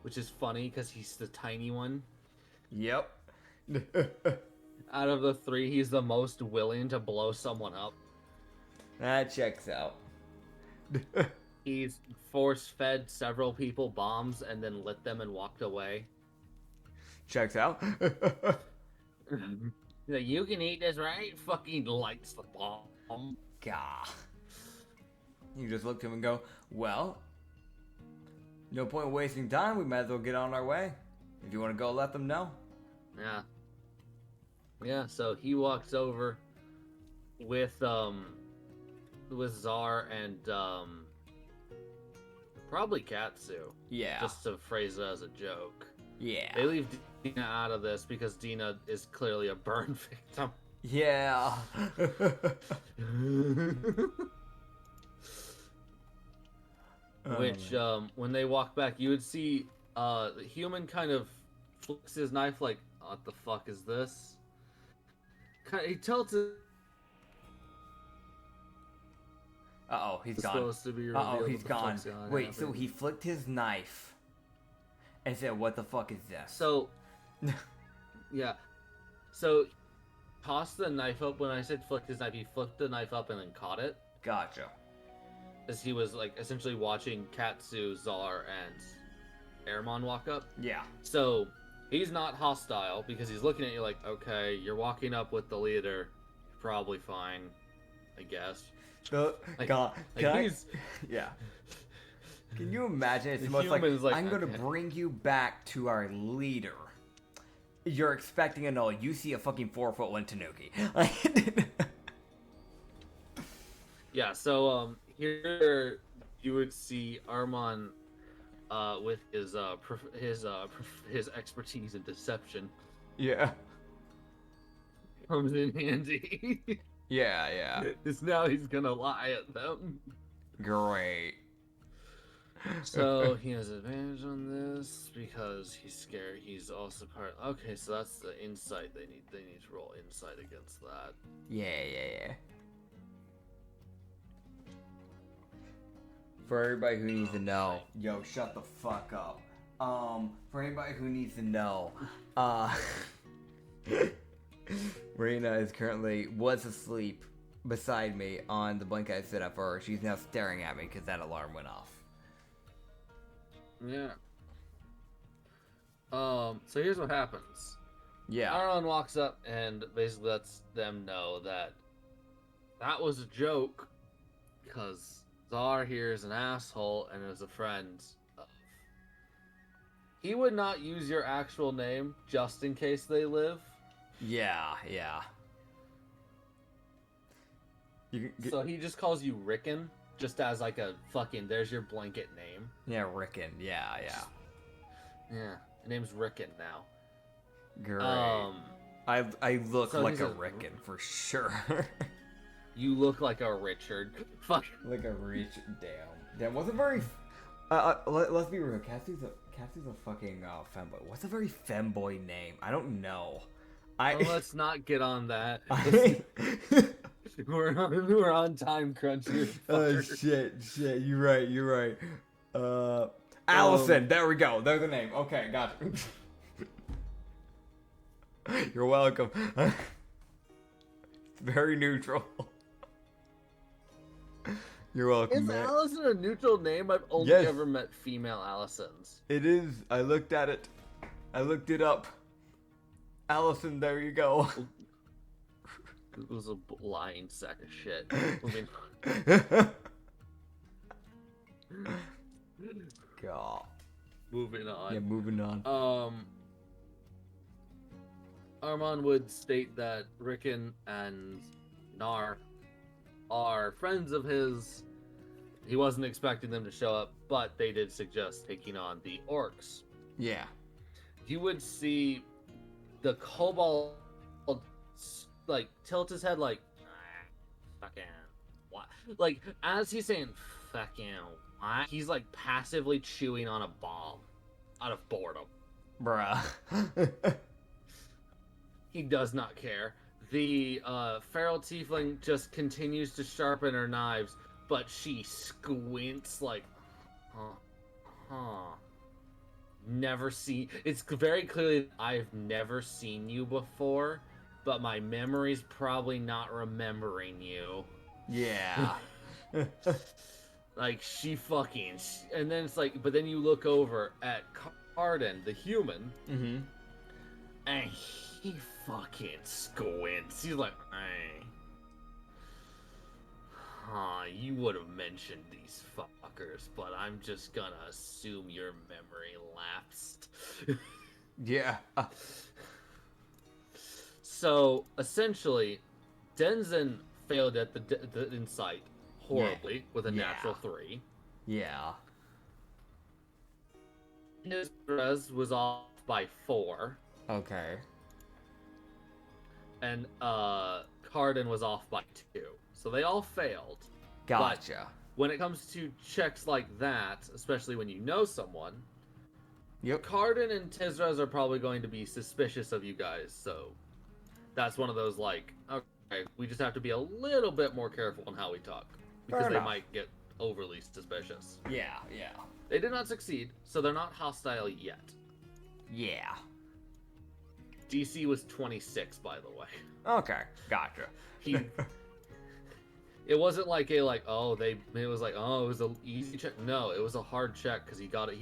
which is funny because he's the tiny one. Yep. Out of the 3, he's the most willing to blow someone up. That checks out. He's force-fed several people bombs and then lit them and walked away. Checks out. Like, you can eat this, right? Fucking lights the bomb. Gah. You just look to him and go, well, no point wasting time. We might as well get on our way. If you want to go, let them know. Yeah. Yeah, so he walks over with Czar and probably Katsu. Yeah. Just to phrase it as a joke. Yeah. They leave Dina out of this because Dina is clearly a burn victim. Yeah. Which, when they walk back, you would see the human kind of flicks his knife like, what the fuck is this? He tilts it. Uh-oh, he's gone. Supposed to be Uh-oh, he's gone. Wait, happen. so he flicked his knife and said, what the fuck is this? So, yeah. So, tossed the knife up. When I said flicked his knife, he flicked the knife up and then caught it. Gotcha. As he was, like, essentially watching Katsu, Czar, and Airmon walk up. Yeah. So, he's not hostile because he's looking at you like, okay, you're walking up with the leader. You're probably fine, I guess. Yeah. Can you imagine? It's the most like, I'm going to bring you back to our leader. You're expecting a no. You see a fucking 4'1" Tanuki. Yeah, so here you would see Armon with his expertise in deception. Yeah. Comes in handy. Yeah. Because now he's gonna lie at them. Great. So he has advantage on this because he's scared. He's also part. Okay, so that's the insight they need. They need to roll insight against that. Yeah. For everybody who needs to know, yo, shut the fuck up. For anybody who needs to know, Marina was asleep beside me on the blanket I set up for her. She's now staring at me because that alarm went off. Yeah. So here's what happens. Yeah. Aaron walks up and basically lets them know that was a joke because Czar here is an asshole and is a friend of. He would not use your actual name just in case they live. Yeah. So he just calls you Rickon, just as like a fucking, there's your blanket name. Yeah, Rickon. Yeah. Yeah, your name's Rickon now. Great. I look like a Rickon for sure. You look like a Richard. Fuck. Like a Richard. Damn. Wasn't very. Let's be real. Katsu's a fucking femboy. What's a very femboy name? I don't know. Let's not get on that. We're on time crunch here. Oh shit. You're right. Allison. There we go. There's the name. Okay, gotcha. You're welcome. It's very neutral. You're welcome, Is man. Allison a neutral name? I've only ever met female Allisons. It is. I looked at it. I looked it up. Allison, there you go. It was a lying sack of shit. God. Moving on. Yeah, moving on. Armand would state that Rickon and Nar are friends of his. He wasn't expecting them to show up, but they did suggest taking on the orcs. Yeah. You would see the kobold like tilt his head like fucking what? Like as he's saying fucking what? He's like passively chewing on a bomb out of boredom. Bruh. He does not care. The feral tiefling just continues to sharpen her knives, but she squints like, never seen. It's very clearly I've never seen you before, but my memory's probably not remembering you. Yeah. Like she fucking, and then it's like, but then you look over at Carden, the human, and he fucking squints. He's like, hey. You would have mentioned these fuckers, but I'm just gonna assume your memory lapsed. Yeah. So, essentially, Denzin failed at the insight horribly with a natural 3. Yeah. His res was off by 4. Okay. And Carden was off by 2. So they all failed. Gotcha. But when it comes to checks like that, especially when you know someone, Carden and Tizraz are probably going to be suspicious of you guys. So that's one of those like, okay, we just have to be a little bit more careful on how we talk. Because they might get overly suspicious. Yeah, yeah. They did not succeed, so they're not hostile yet. Yeah. DC was 26, by the way. Okay, gotcha. It wasn't like it was like, oh, it was an easy check. No, it was a hard check because he got it.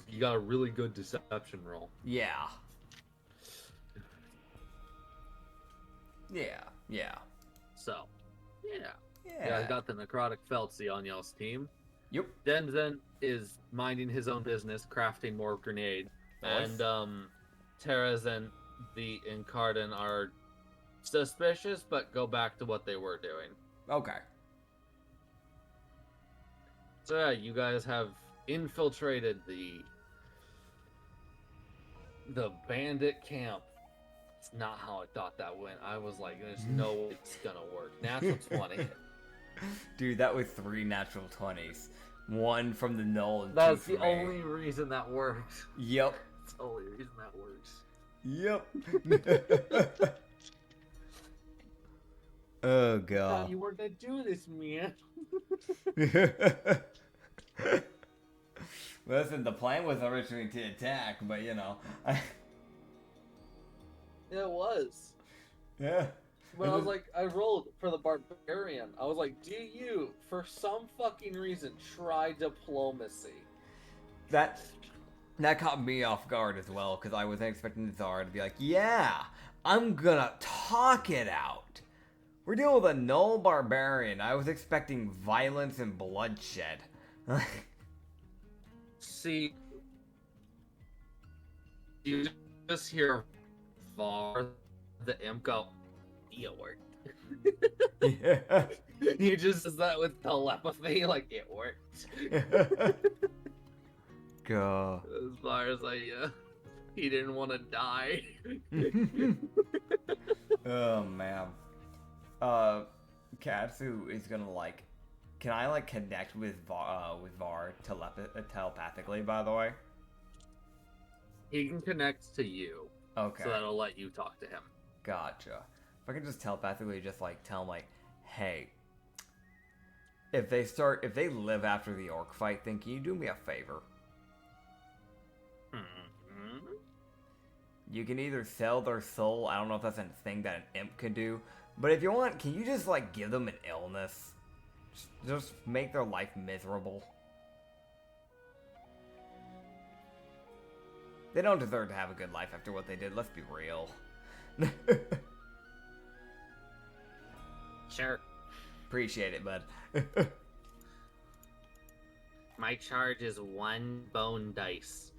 He got a really good deception roll. Yeah. Yeah. Yeah. So, yeah, I got the necrotic Feltzy on y'all's team. Yep. Denzin is minding his own business, crafting more grenade, and Teraz and the Incarden are suspicious, but go back to what they were doing. Okay. So yeah, you guys have infiltrated the bandit camp. It's not how I thought that went. I was like, there's no way it's gonna work. Natural 20. Dude, that was 3 natural 20s. 1 from the null and 2 That's from the only reason that works. Yep. That's the only reason that works. Yep. Oh god. You weren't gonna do this, man. Listen, the plan was originally to attack, but you know. It was. Yeah. But I was like, I rolled for the barbarian. I was like, do you, for some fucking reason, try diplomacy? That caught me off guard as well, because I wasn't expecting Zara to be like, yeah, I'm gonna talk it out. We're dealing with a null barbarian. I was expecting violence and bloodshed. See, you just hear Var, the imp, go, it worked. Yeah. He just says that with telepathy, like, it worked. God. As far as he didn't want to die. Oh, man. Katsu is gonna, like... Can I, like, connect with Var telepathically, by the way? He can connect to you. Okay. So that'll let you talk to him. Gotcha. If I can just telepathically just, like, tell him, like, hey, if they live after the orc fight, then can you do me a favor? You can either sell their soul. I don't know if that's a thing that an imp can do. But if you want, can you just, like, give them an illness? Just make their life miserable. They don't deserve to have a good life after what they did, let's be real. Sure. Appreciate it, bud. My charge is 1 bone dice.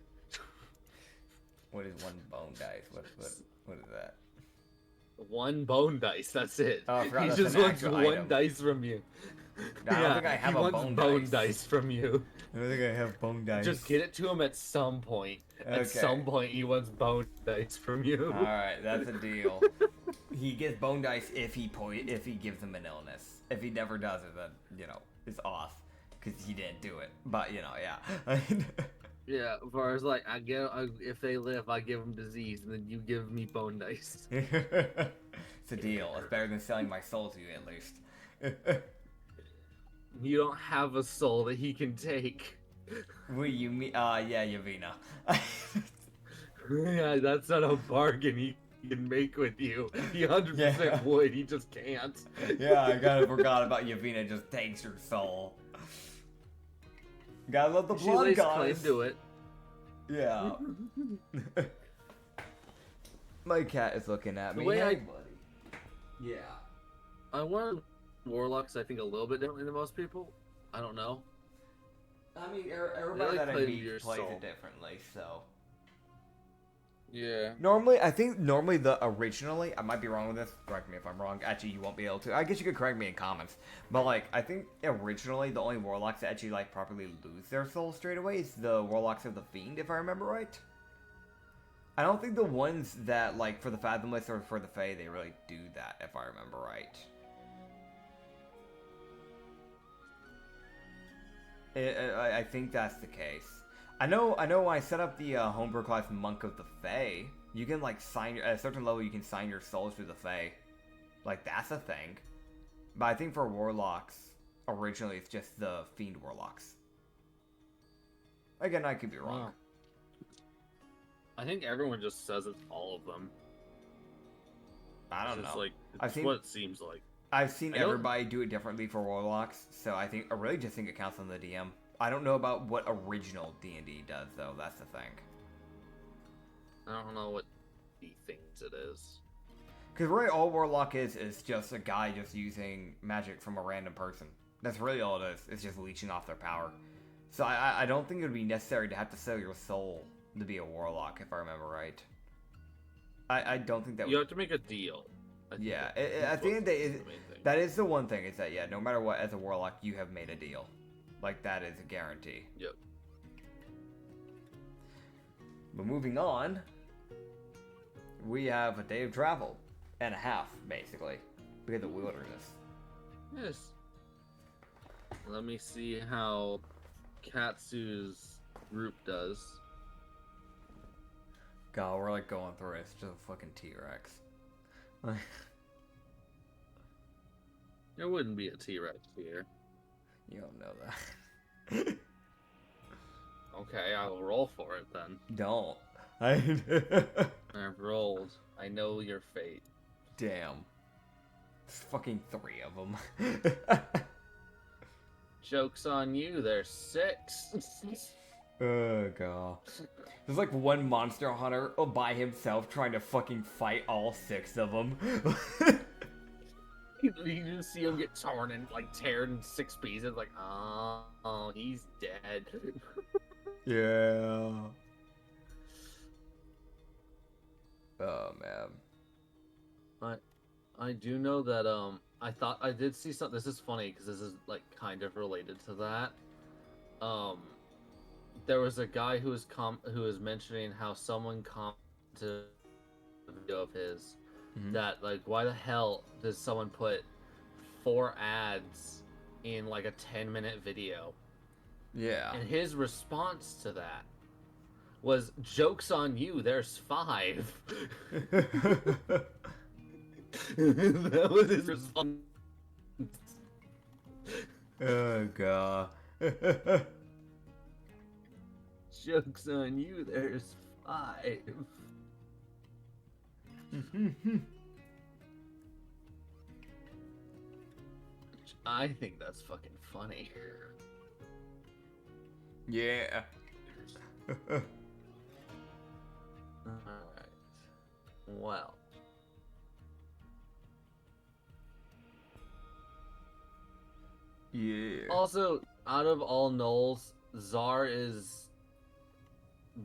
What is 1 bone dice? What is that? 1 bone dice, that's it. Oh, I forgot He that's just an wants actual 1 item. dice from you. I don't think I have a bone dice from you. I don't think I have bone dice. Just get it to him at some point. Okay. At some point, he wants bone dice from you. Alright, that's a deal. He gets bone dice if he gives him an illness. If he never does it, then, you know, it's off. Because he didn't do it. But, you know, yeah. Yeah, as far as like, if they live, I give them disease, and then you give me bone dice. It's a deal. It's better than selling my soul to you, at least. You don't have a soul that he can take. What do you mean? Yeah, Yavina. Yeah, that's not a bargain he can make with you. He 100% would, he just can't. Yeah, I kinda forgot about Yavina just takes your soul. Gotta love the She blood, lays guys. claim to it. Yeah. My cat is looking at me. The way Hey, I- buddy. Yeah. I want warlocks, I think, a little bit differently than most people. I don't know. I mean, everybody like that I playing meet your plays soul. it differently, so. Yeah. Normally, originally, I might be wrong with this, correct me if I'm wrong, actually you won't be able to, I guess you could correct me in comments, but like, I think originally the only warlocks that actually like properly lose their soul straight away is the warlocks of the Fiend, if I remember right. I don't think the ones that, like, for the Fathomless or for the Fae, they really do that, if I remember right. I think that's the case. I know when I set up the homebrew class Monk of the Fae, you can, like, sign, at a certain level, you can sign your souls to the Fae. Like, that's a thing. But I think for Warlocks, originally, it's just the Fiend Warlocks. Again, I could be wrong. Wow. I think everyone just says it's all of them. I don't It's just know. like, I it's think- what it seems like. I've seen I don't- everybody do it differently for Warlocks, so I really just think it counts on the DM. I don't know about what original D&D does, though. That's the thing. I don't know what he thinks it is. Because really all Warlock is just a guy just using magic from a random person. That's really all it is. It's just leeching off their power. So I don't think it would be necessary to have to sell your soul to be a Warlock, if I remember right. I don't think that You would... have to make a deal. I think Yeah, that's at the end of the day, the main thing. that is the one thing, is that, yeah, no matter what, as a Warlock, you have made a deal. Like, that is a guarantee. Yep. But moving on, we have a day of travel. And a half, basically. Because of the wilderness. Yes. Let me see how Katsu's group does. God, we're like going through it. It's just a fucking T-Rex. There wouldn't be a T-Rex here. You don't know that. Okay, I'll roll for it then. Don't. I've rolled. I know your fate. Damn. There's fucking 3 of them. Joke's on you, there's 6. Oh, God. There's like one monster hunter by himself trying to fucking fight all 6 of them. You just see him get torn and like teared in 6 pieces, like, oh, he's dead. Yeah. Oh, man. I do know that I did see something. This is funny because this is like kind of related to that. There was a guy who was mentioning how someone commented a video of his that, like, why the hell does someone put 4 ads in like a 10-minute video? Yeah. And his response to that was, "Joke's on you, there's 5." That was his response. Oh, God. Joke's on you, there's 5. I think that's fucking funny. Yeah. Alright. Well. Yeah. Also, out of all gnolls, Czar is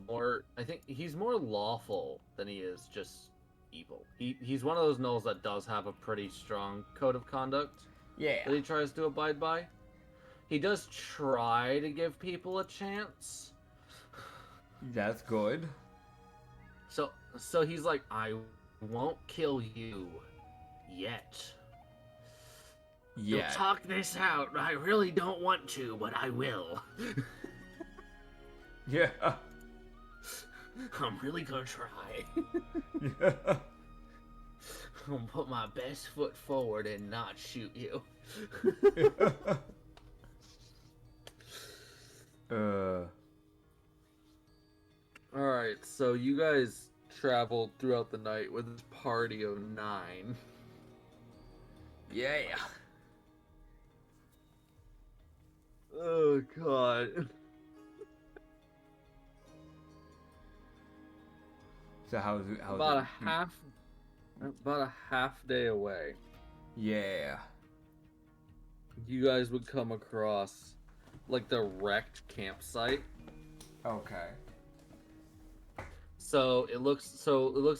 more... I think he's more lawful than he is just evil. He's one of those gnolls that does have a pretty strong code of conduct. Yeah. That he tries to abide by. He does try to give people a chance. That's good. So he's like, I won't kill you yet. Yeah. You'll talk this out. I really don't want to, but I will. Yeah. I'm really gonna try. Yeah. I'm gonna put my best foot forward and not shoot you. Alright, so you guys traveled throughout the night with this party of 9. Yeah. Oh god. So how's About a half day away. Yeah. You guys would come across like the wrecked campsite. Okay. So it looks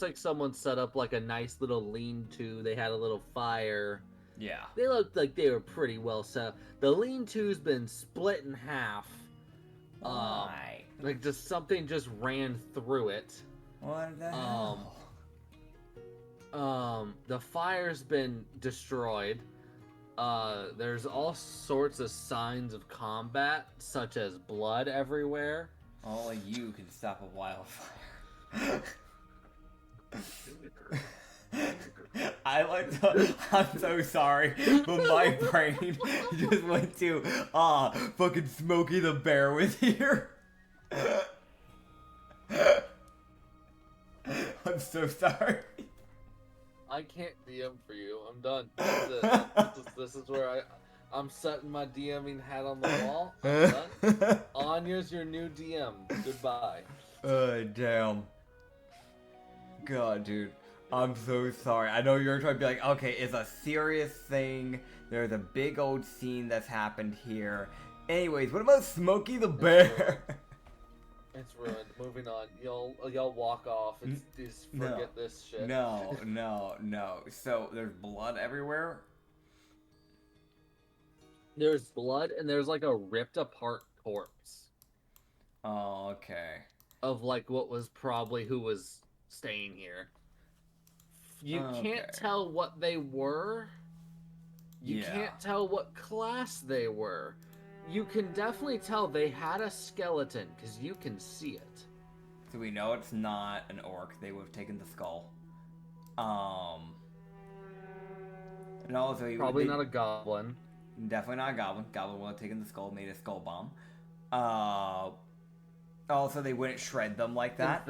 like someone set up like a nice little lean-to. They had a little fire. Yeah. They looked like they were pretty well set up. The lean-to's been split in half. Like just something just ran through it. What the hell? The fire's been destroyed. There's all sorts of signs of combat, such as blood everywhere. Only you can stop a wildfire. I'm so sorry, but my brain just went to, fucking Smokey the Bear was here. I'm so sorry. I can't DM for you. I'm done. That's it. This is where I'm setting my DMing hat on the wall. I'm done. Anya's your new DM. Goodbye. Damn. God, dude. I'm so sorry. I know you're trying to be like, okay, it's a serious thing. There's a big old scene that's happened here. Anyways, what about Smokey the Bear? It's ruined. Moving on. Y'all walk off and just forget this shit. No. So there's blood everywhere? There's blood and there's like a ripped apart corpse. Oh, okay. Of like what was probably who was staying here. You can't tell what they were. You can't tell what class they were. You can definitely tell they had a skeleton because you can see it. So we know it's not an orc. They would have taken the skull. And also probably not a goblin. Definitely not a goblin. Goblin would have taken the skull, made a skull bomb. Also, they wouldn't shred them like that.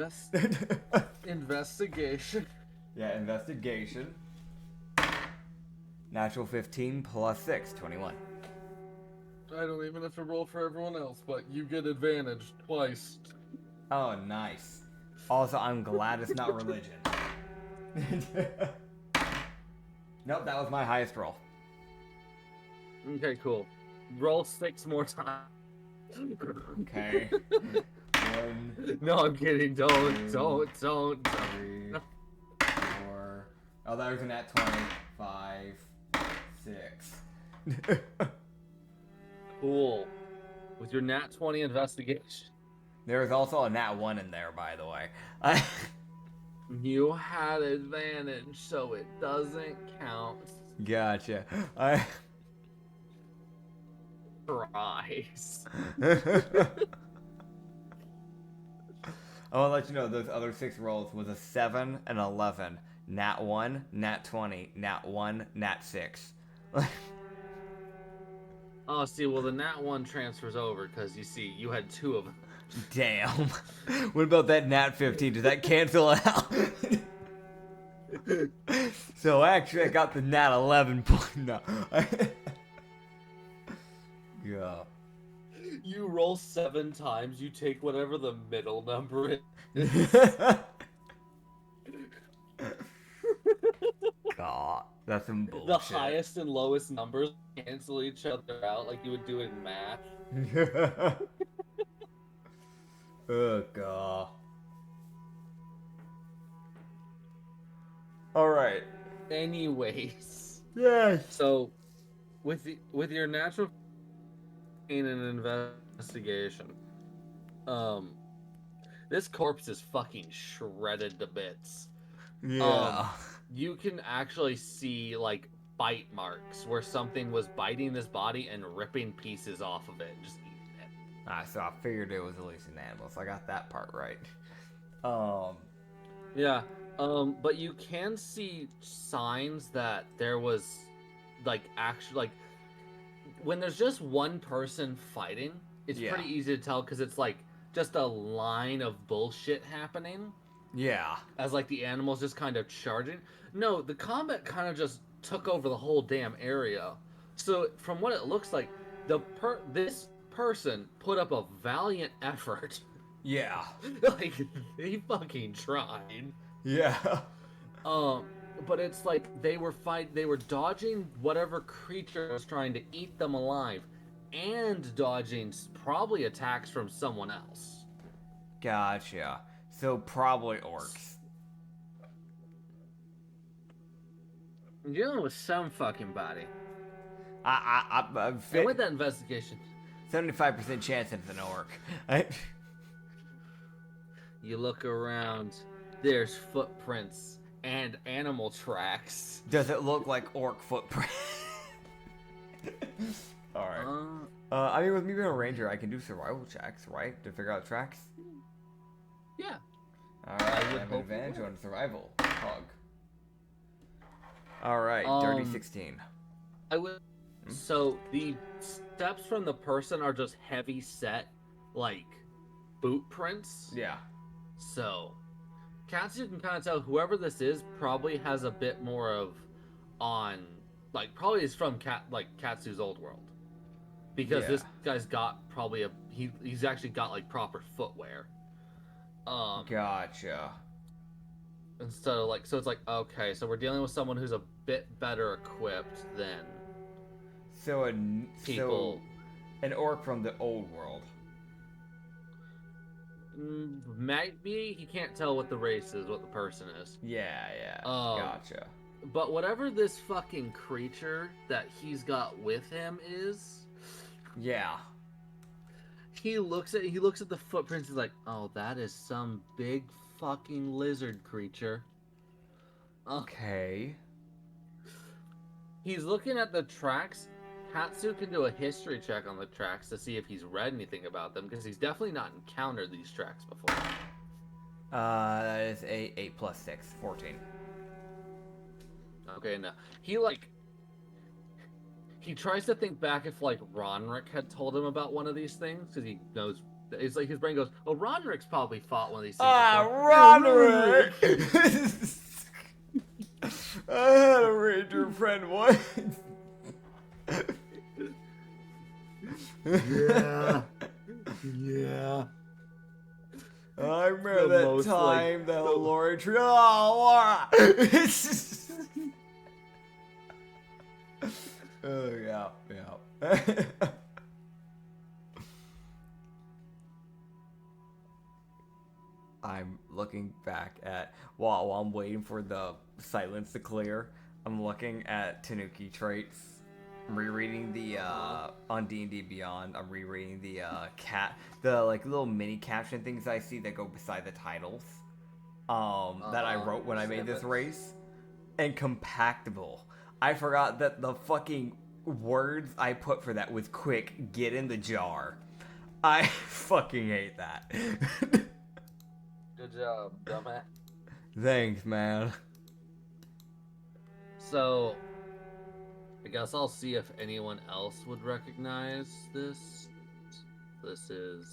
Investigation. Yeah, investigation. Natural 15 plus 6, 21. I don't even have to roll for everyone else, but you get advantage twice. Oh, nice. Also, I'm glad it's not religion. Nope, that was my highest roll. Okay, cool. Roll 6 more times. Okay. 1. No, I'm kidding. Don't. 3, 4. Oh, that was a nat 20. 5, 6. Cool. With your nat 20 investigation. There was also a nat 1 in there, by the way. You had advantage, so it doesn't count. Gotcha. Prize. I want to let you know those other 6 rolls was a 7 and 11. Nat 1, nat 20, nat 1, nat 6. Oh, see, well, the nat 1 transfers over because you see, you had 2 of them. Damn. What about that nat 15? Does that cancel out? So actually, I got the nat 11 point. No. Yeah. You roll 7 times. You take whatever the middle number is. God, that's some bullshit. The highest and lowest numbers cancel each other out like you would do in math. Oh God. All right. Anyways. Yes. So, with your natural in an investigation, this corpse is fucking shredded to bits. Yeah. You can actually see like bite marks where something was biting this body and ripping pieces off of it, and just eating it. So I figured it was at least an animal, so I got that part right. Yeah. But you can see signs that there was like actually like when there's just one person fighting, it's pretty easy to tell because it's like just a line of bullshit happening. Yeah. As like the animals just kind of charging. No, the combat kind of just took over the whole damn area. So from what it looks like, this person put up a valiant effort. Yeah. Like they fucking tried. Yeah. But it's like they were dodging whatever creature was trying to eat them alive, and dodging probably attacks from someone else. Gotcha. So probably orcs. You're dealing with some fucking body. I'm And with that investigation, 75% chance it's an orc. you look around. There's footprints and animal tracks. Does it look like orc footprint? Alright. I mean, with me being a ranger, I can do survival checks, right? To figure out tracks? Yeah. Alright, I have an advantage on survival. Hug. Alright, dirty 16. I would. So the steps from the person are just heavy set, like boot prints. Yeah. So, Katsu can kind of tell whoever this is probably has a bit more of probably is from Katsu's old world, because this guy's got probably he's actually got like proper footwear. Gotcha. And so it's like, okay, so we're dealing with someone who's a bit better equipped than people. An orc from the old world. Might be. He can't tell what the race is, what the person is. Yeah. Gotcha. But whatever this fucking creature that he's got with him is. Yeah. He looks at the footprints. He's like, oh, that is some big fucking lizard creature. Okay. He's looking at the tracks. Katsu can do a history check on the tracks to see if he's read anything about them, because he's definitely not encountered these tracks before. That is 8 plus 6, 14. Okay, now he tries to think back if like Ronrick had told him about one of these things, because he knows. It's like his brain goes, "Oh, Ronrick's probably fought one of these things." Ronrick! I had a ranger friend once. Yeah. I remember that time that Lori tree. Oh, yeah. I'm looking back at while I'm waiting for the silence to clear. I'm looking at Tanuki traits. I'm rereading the on D&D Beyond. I'm rereading the the like little mini caption things I see that go beside the titles. That I wrote when I made this race. And compactable. I forgot that the fucking words I put for that was quick, get in the jar. I fucking hate that. Good job, dumbass. Thanks, man. So, I guess I'll see if anyone else would recognize this. This is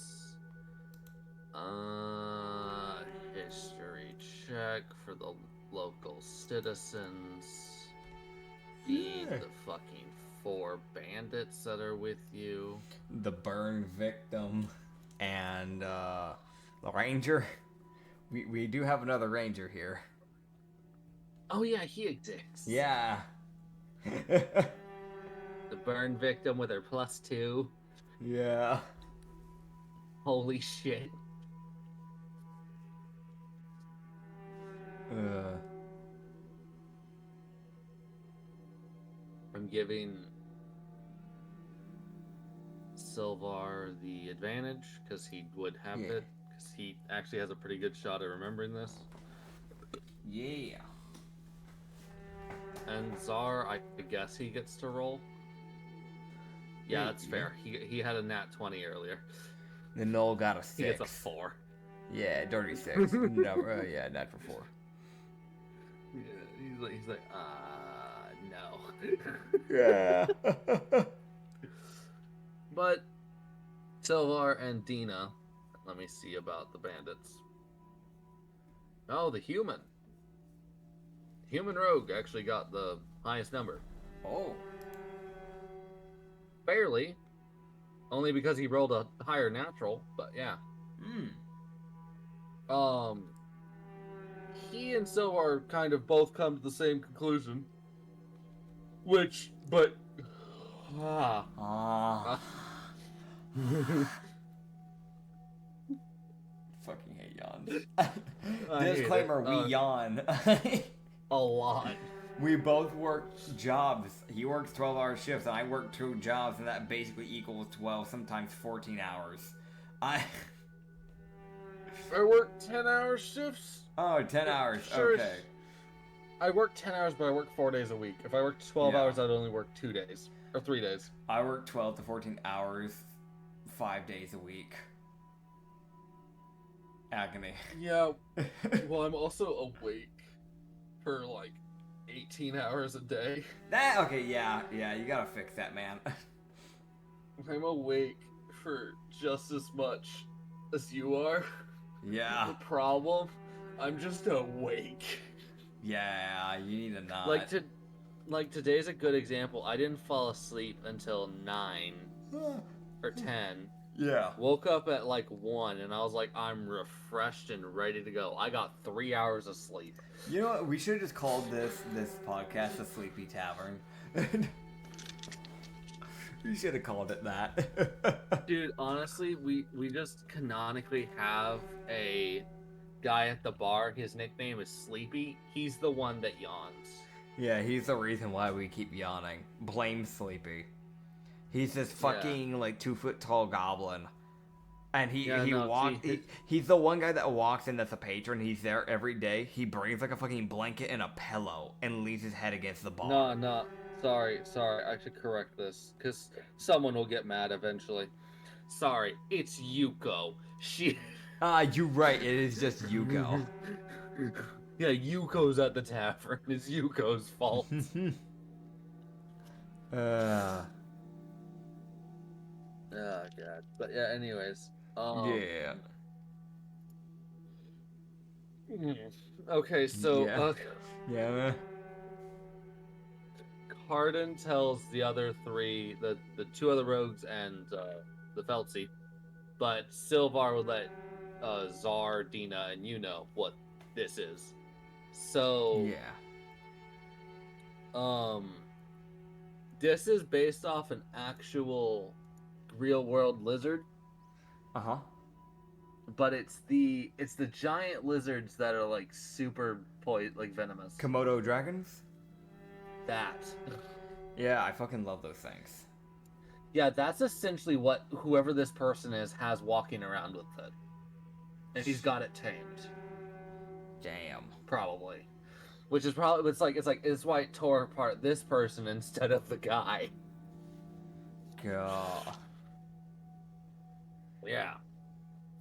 history check for the local citizens. Feed the fucking 4 bandits that are with you. The burn victim and the ranger. We do have another ranger here. Oh yeah, he exists. Yeah. The burn victim with her +2. Yeah. Holy shit. I'm giving Silvar the advantage because he would have it, because he actually has a pretty good shot at remembering this. Yeah. And Czar, I guess he gets to roll. Yeah, that's fair. He had a nat 20 earlier. The Null got a 6. He gets a 4. Yeah, dirty 6. No, yeah, not for 4. Yeah, he's like, no. Yeah. But Silvar and Dina, let me see about the bandits. Oh, the human. Human rogue actually got the highest number. Oh. Barely. Only because he rolled a higher natural, but yeah. He and Silvar kind of both come to the same conclusion. Fucking hate yawns. Disclaimer, we yawn. A lot. We both work jobs. He works 12-hour shifts, and I work 2 jobs, and that basically equals 12, sometimes 14 hours. I work 10-hour shifts. Oh, 10 hours. Sure. Okay. I work 10 hours, but I work 4 days a week. If I worked 12 hours, I'd only work 2 days. Or 3 days. I work 12 to 14 hours, 5 days a week. Agony. Yeah. Well, I'm also awake for like 18 hours a day. Okay, yeah, you gotta fix that, man. I'm awake for just as much as you are. Yeah. The problem, I'm just awake. Yeah, you need to not. Like today's a good example. I didn't fall asleep until 9 or 10. Yeah. Woke up at like 1 and I was like, I'm refreshed and ready to go. I got 3 hours of sleep. You know what? We should have just called this podcast the Sleepy Tavern. We should have called it that. Dude, honestly, we just canonically have a guy at the bar. His nickname is Sleepy. He's the one that yawns. Yeah, he's the reason why we keep yawning. Blame Sleepy. He's this fucking like 2-foot tall goblin. And he's the one guy that walks in that's a patron. He's there every day. He brings like a fucking blanket and a pillow and leaves his head against the bar. No. Sorry. I should correct this because someone will get mad eventually. Sorry, it's Yuko. You're right. It is just Yuko. Yeah, Yuko's at the tavern. It's Yuko's fault. Oh god. But yeah, anyways. Yeah. Okay, so yeah. Cardin tells the other 3, the 2 other rogues and the Feltzy, but Silvar would let Czar, Dina, and you know what this is. So this is based off an actual real world lizard. But it's the giant lizards that are like super venomous. Komodo dragons? That. Yeah, I fucking love those things. Yeah, that's essentially what whoever this person is has walking around with it. And he's got it tamed. Damn. Probably. Which is probably it's why it tore apart this person instead of the guy. God. Yeah.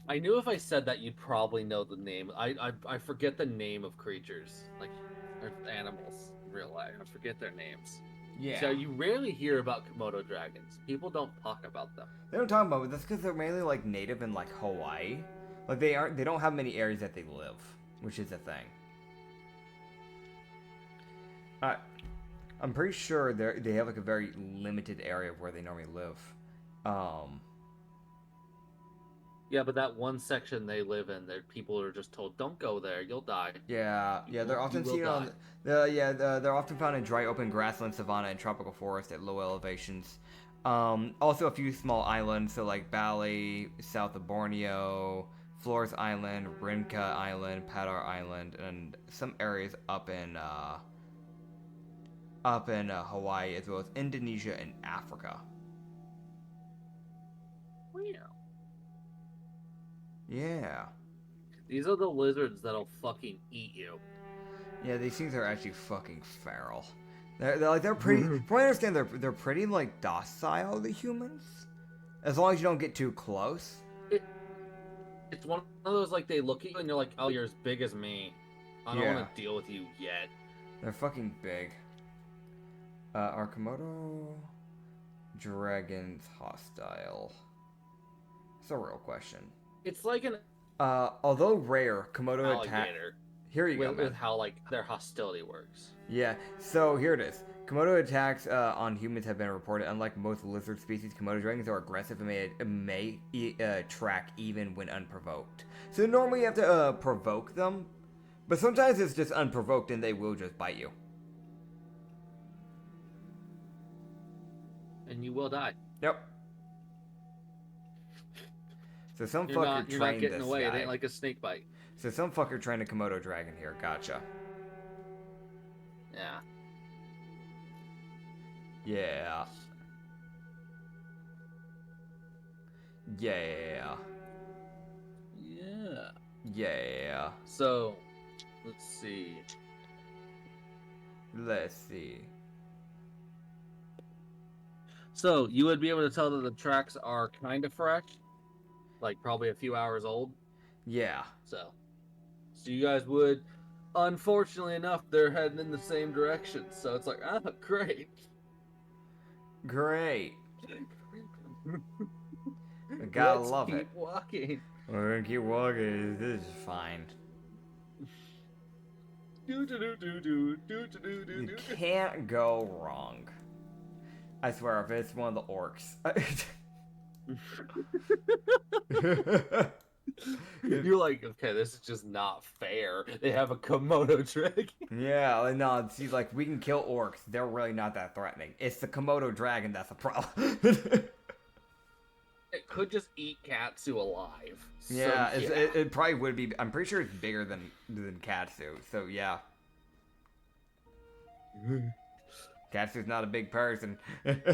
I knew if I said that you'd probably know the name. I forget the name of creatures. Like or animals in real life. I forget their names. Yeah. So you rarely hear about Komodo dragons. People don't talk about them. They don't talk about it. That's because they're mainly like native in like Hawaii. Like they don't have many areas that they live, which is a thing. I, I'm pretty sure they have like a very limited area of where they normally live. Yeah, but that one section they live in, there people are just told, "Don't go there, you'll die." Yeah, they're often seen on. They're often found in dry, open grassland, savanna, and tropical forest at low elevations. Also, a few small islands, so like Bali, south of Borneo, Flores Island, Rinca Island, Padar Island, and some areas up in Hawaii, as well as Indonesia and Africa. Yeah. These are the lizards that'll fucking eat you. Yeah, these things are actually fucking feral. They're pretty. From what I understand, they're pretty like docile to humans, as long as you don't get too close. It's one of those like they look at you and you're like, "Oh, you're as big as me. I don't want to deal with you yet." They're fucking big. Are Komodo dragons hostile? It's a real question. It's like an although rare, Komodo attack. Here you go, man. With how like their hostility works. Yeah. So here it is. Komodo attacks on humans have been reported. Unlike most lizard species, Komodo dragons are aggressive and may track even when unprovoked. So normally you have to provoke them, but sometimes it's just unprovoked and they will just bite you. And you will die. Yep. So some you're fucker not, you're trained not getting this away. guy. It ain't like a snake bite. So some fucker trained a Komodo dragon here. Gotcha. Yeah. Yeah. Yeah. Yeah. Yeah. So, let's see. So, you would be able to tell that the tracks are kind of fresh? Like, probably a few hours old? Yeah. So you guys would, unfortunately enough, they're heading in the same direction. So it's like, great. Great. I gotta love it. Let's keep walking. We're gonna keep walking. This is fine. You can't go wrong. I swear, if it's one of the orcs. You're like, okay, this is just not fair. They have a Komodo dragon. Yeah, no, see, like, we can kill orcs. They're really not that threatening. It's the Komodo dragon that's a problem. It could just eat Katsu alive. Yeah, so, it probably would be. I'm pretty sure it's bigger than Katsu, so yeah. Katsu's not a big person. Fucking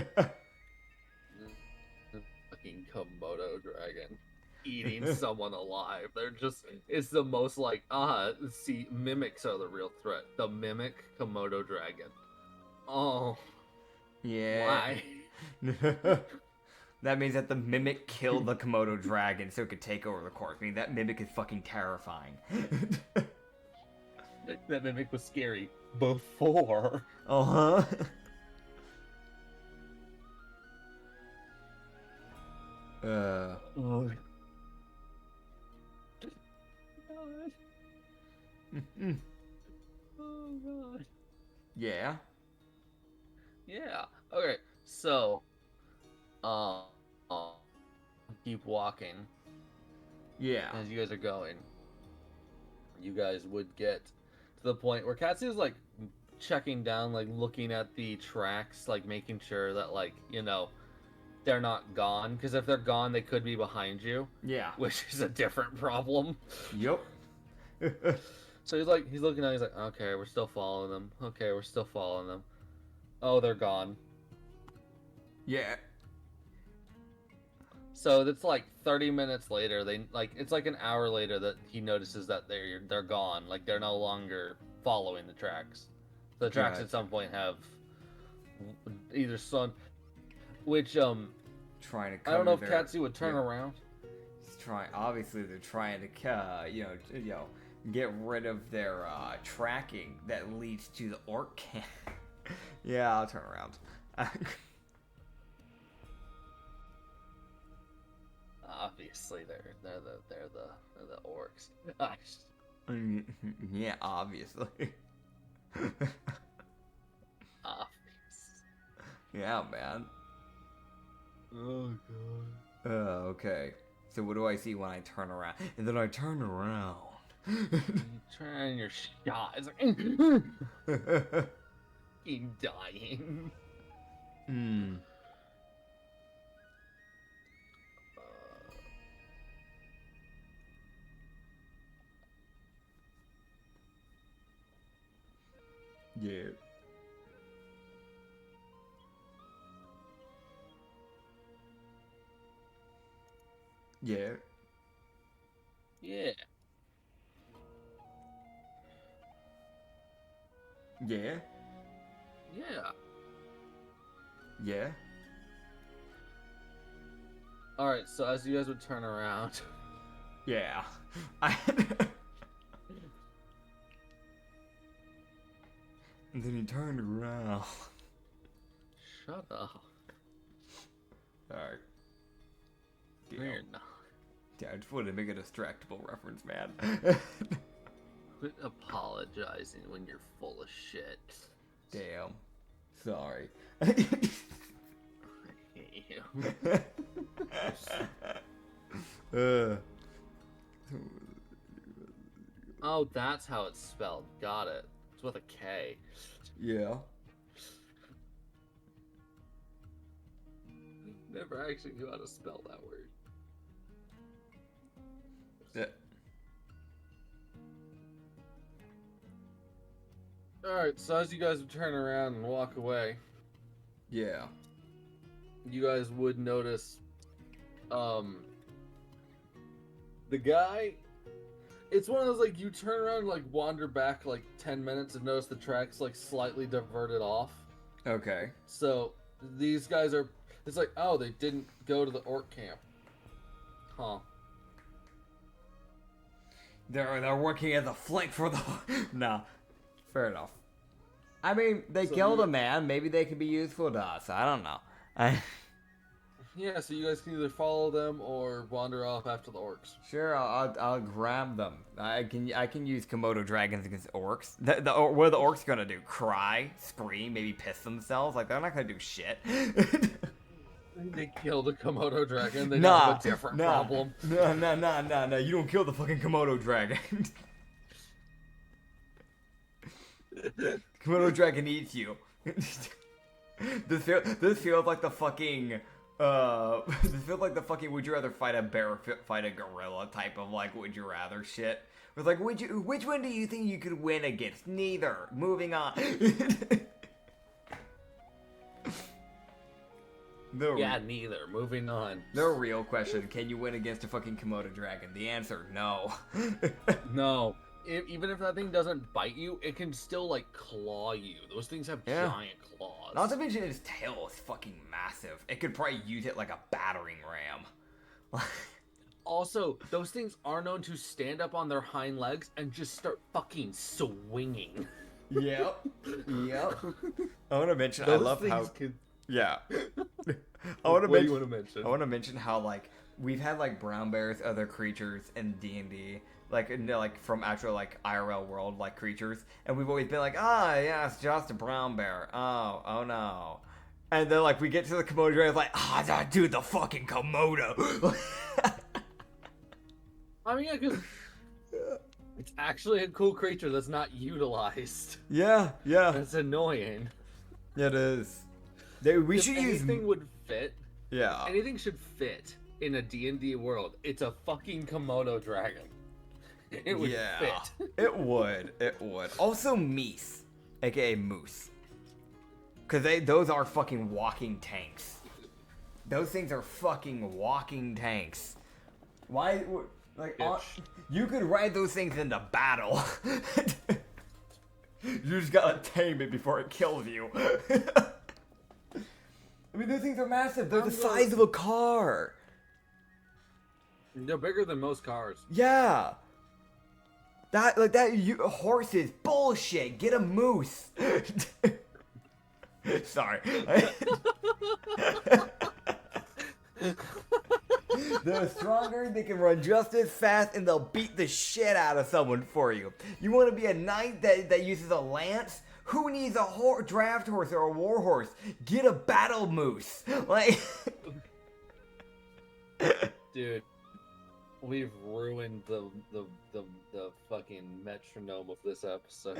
Komodo dragon eating someone alive. They're just, it's the most like, see, mimics are the real threat. The mimic Komodo dragon. Oh. Yeah. Why? That means that the mimic killed the Komodo dragon so it could take over the course. I mean, that mimic is fucking terrifying. That mimic was scary before. Uh-huh. Oh. God. Oh God. Yeah. Yeah. Okay. So, keep walking. Yeah. As you guys are going, you guys would get to the point where Katsu is like checking down, like looking at the tracks, like making sure that, like, you know, they're not gone, because if they're gone, they could be behind you. Yeah. Which is a different problem. Yep. So he's looking at it, he's like, okay, we're still following them. Okay, we're still following them. Oh, they're gone. Yeah. So it's like 30 minutes later, it's like an hour later that he notices that they're gone. Like, they're no longer following the tracks. The tracks at some point have either which trying to I don't know if Katsu would turn around. Obviously they're trying to get rid of their tracking that leads to the orc camp. Yeah, I'll turn around. Obviously they're the orcs. Yeah, obviously. Yeah, man. Oh god. Okay. So what do I see when I turn around? And then I turn around. You turn your shot. It's like keep dying. Hmm. Yeah. Yeah. Yeah. Yeah. Yeah. Yeah. Alright, so as you guys would turn around. Yeah. And then he turned around. Shut up. Alright. No, you're not. Yeah, I just wanted to make a distractible reference, man. Quit apologizing when you're full of shit. Damn. Sorry. I hate you. Oh, that's how it's spelled. Got it. It's with a K. Yeah. Never actually knew how to spell that word. Yeah. Alright, so as you guys would turn around and walk away, Yeah. you guys would notice, the guy, it's one of those, like, you turn around and, like, wander back, like, 10 minutes and notice the track's, like, slightly diverted off. Okay. So, these guys are, it's like, oh, they didn't go to the orc camp. Huh. They're working as a flank for the... Nah. Fair enough. I mean, they So killed a man. Maybe they could be useful to us. I don't know. Yeah, so you guys can either follow them or wander off after the orcs. Sure, I'll grab them. I can use Komodo dragons against orcs. What are the orcs gonna do? Cry, scream, maybe piss themselves? Like, they're not gonna do shit. They killed a Komodo dragon. They have a different problem. No. You don't kill the fucking Komodo dragon. Komodo dragon eats you. This feels like the fucking this feels like the fucking would you rather fight a bear or fight a gorilla type of like would you rather shit. It's like which one do you think you could win against? Neither. Moving on. Neither. Moving on. The real question: can you win against a fucking Komodo dragon? The answer: no. No. Even if that thing doesn't bite you, it can still, like, claw you. Those things have giant claws. Not to mention its tail is fucking massive. It could probably use it like a battering ram. Also, those things are known to stand up on their hind legs and just start fucking swinging. Yep. I want to mention, Those I love how... could... Yeah. What do you want to mention? I want to mention how, like, we've had, like, brown bears, other creatures in D&D, like from actual, like, IRL world, like, creatures, and we've always been like, yeah, it's just a brown bear. Oh no. And then, like, we get to the Komodo dragon, it's like, dude, the fucking Komodo. I mean, yeah, because it's actually a cool creature that's not utilized. Yeah. That's annoying. It is. We should use... Anything would fit. Yeah. Anything should fit in a D&D world. It's a fucking Komodo dragon. It would fit. It would. Also Meese, aka Moose. Because those are fucking walking tanks. Those things are fucking walking tanks. Why... Like, you could ride those things into battle. You just gotta tame it before it kills you. I mean, those things are massive. They're the size of a car. They're bigger than most cars. Yeah. Horses, bullshit. Get a moose. Sorry. They're stronger, they can run just as fast, and they'll beat the shit out of someone for you. You want to be a knight that uses a lance? Who needs a draft horse or a war horse? Get a battle moose. Like, dude, we've ruined the fucking metronome of this episode.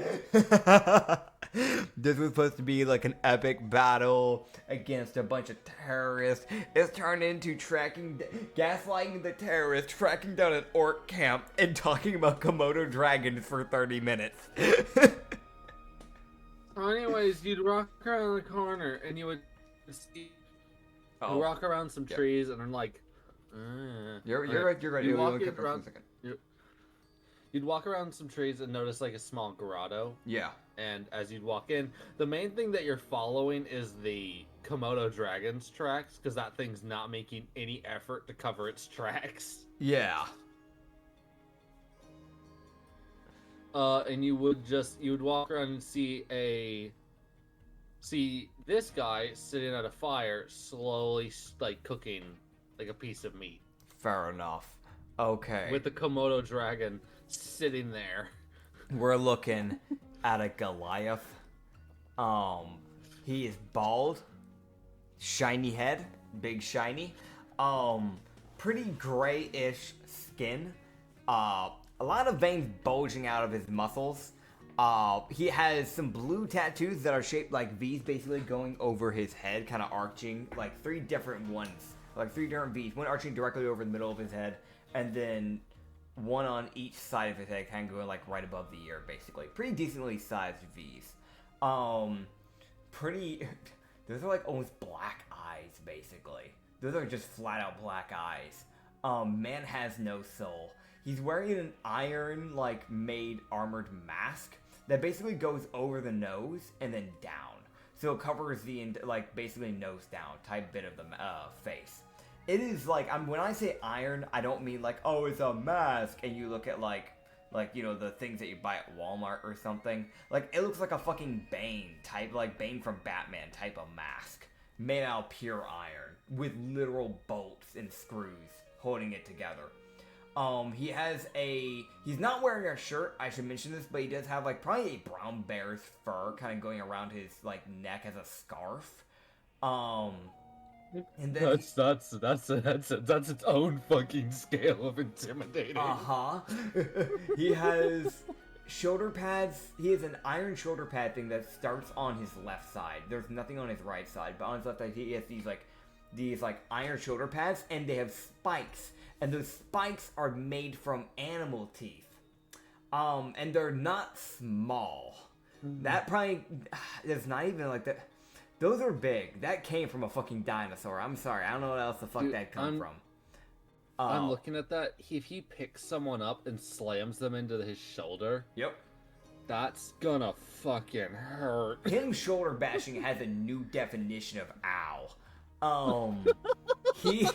This was supposed to be like an epic battle against a bunch of terrorists. It's turned into gaslighting the terrorists, tracking down an orc camp, and talking about Komodo dragons for 30 minutes. Anyways, you'd walk around the corner and you would see, walk around some trees and I'm like, you're right. You'd walk around some trees and notice like a small grotto. Yeah. And as you'd walk in, the main thing that you're following is the Komodo dragon's tracks, because that thing's not making any effort to cover its tracks. Yeah. And you would walk around and see this guy sitting at a fire, slowly like cooking like a piece of meat. Fair enough. Okay. With the Komodo dragon sitting there. We're looking at a Goliath. He is bald, shiny head, big shiny, pretty grayish skin, a lot of veins bulging out of his muscles. He has some blue tattoos that are shaped like V's, basically going over his head, kind of arching, like three different V's, one arching directly over the middle of his head, and then one on each side of his head, kind of going like right above the ear, basically. Pretty decently sized V's. Those are like almost black eyes, basically. Those are just flat out black eyes. Man has no soul. He's wearing an iron, like, made armored mask that basically goes over the nose and then down. So it covers the, like, basically nose down type bit of the face. It is like, when I say iron, I don't mean like, oh, it's a mask, and you look at like, you know, the things that you buy at Walmart or something. Like, it looks like a fucking Bane type, like Bane from Batman type of mask. Made out of pure iron, with literal bolts and screws holding it together. He's not wearing a shirt, I should mention this, but he does have, like, probably a brown bear's fur kind of going around his, like, neck as a scarf. And then that's its own fucking scale of intimidating. He has shoulder pads. He has an iron shoulder pad thing that starts on his left side. There's nothing on his right side, but on his left side he has these iron shoulder pads, and they have spikes, and those spikes are made from animal teeth. And they're not small. That probably there's not even like that. Those are big. That came from a fucking dinosaur. I'm sorry. I don't know what else the fuck that come from. I'm looking at that. If he picks someone up and slams them into his shoulder, yep, that's gonna fucking hurt. Him shoulder bashing has a new definition of ow. He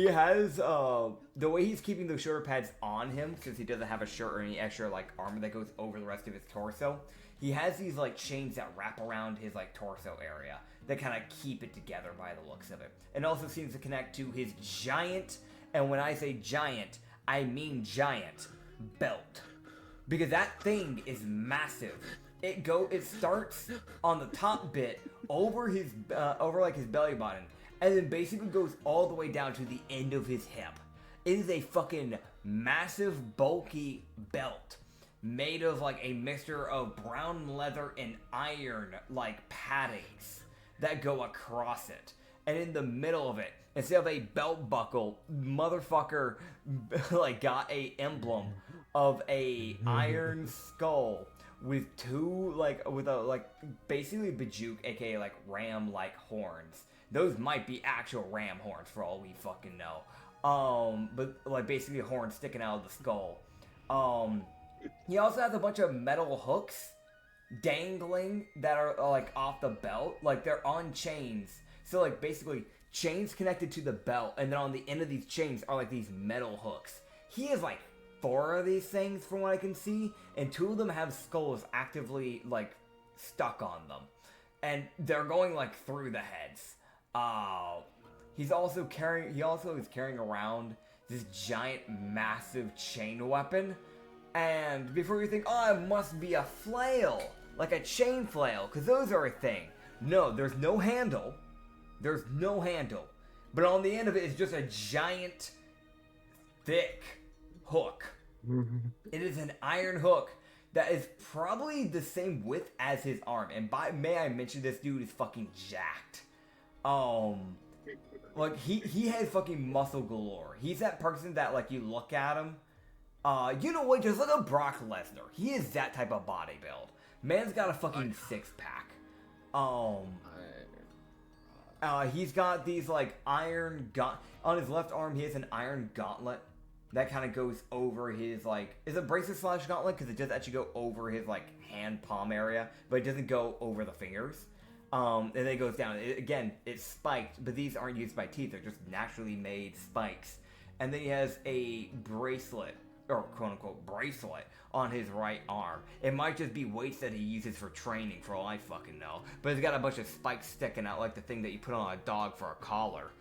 has the way he's keeping those shoulder pads on him, since he doesn't have a shirt or any extra like armor that goes over the rest of his torso. He has these, like, chains that wrap around his, like, torso area that kind of keep it together by the looks of it. And also seems to connect to his giant, and when I say giant, I mean giant, belt. Because that thing is massive. It starts on the top bit over his, over his belly button, and then basically goes all the way down to the end of his hip. It is a fucking massive, bulky belt. Made of, like, a mixture of brown leather and iron, like, paddings that go across it. And in the middle of it, instead of a belt buckle, motherfucker, like, got a emblem of a iron skull with two, like, basically Bajuk, aka, like, ram-like horns. Those might be actual ram horns for all we fucking know. But, like, basically horns sticking out of the skull. He also has a bunch of metal hooks dangling that are, like, off the belt. Like, they're on chains. So, like, basically, chains connected to the belt, and then on the end of these chains are, like, these metal hooks. He has, like, 4 of these things, from what I can see, and 2 of them have skulls actively, like, stuck on them. And they're going, like, through the heads. He also is carrying around this giant, massive chain weapon. And before you think, oh, it must be a flail, like a chain flail, because those are a thing. No, there's no handle. There's no handle. But on the end of it is just a giant, thick hook. It is an iron hook that is probably the same width as his arm. And may I mention, this dude is fucking jacked. Like, he has fucking muscle galore. He's that person that, like, you look at him, you know what, just look at Brock Lesnar. He is that type of body build. Man's got a fucking six-pack. He's got these, like, iron on his left arm, he has an iron gauntlet that kind of goes over his, like, is it bracelet / gauntlet? Because it does actually go over his, like, hand palm area, but it doesn't go over the fingers. And then it goes down. Again, it's spiked, but these aren't used by teeth. They're just naturally made spikes. And then he has a bracelet, or quote-unquote bracelet, on his right arm. It might just be weights that he uses for training, for all I fucking know. But it's got a bunch of spikes sticking out like the thing that you put on a dog for a collar.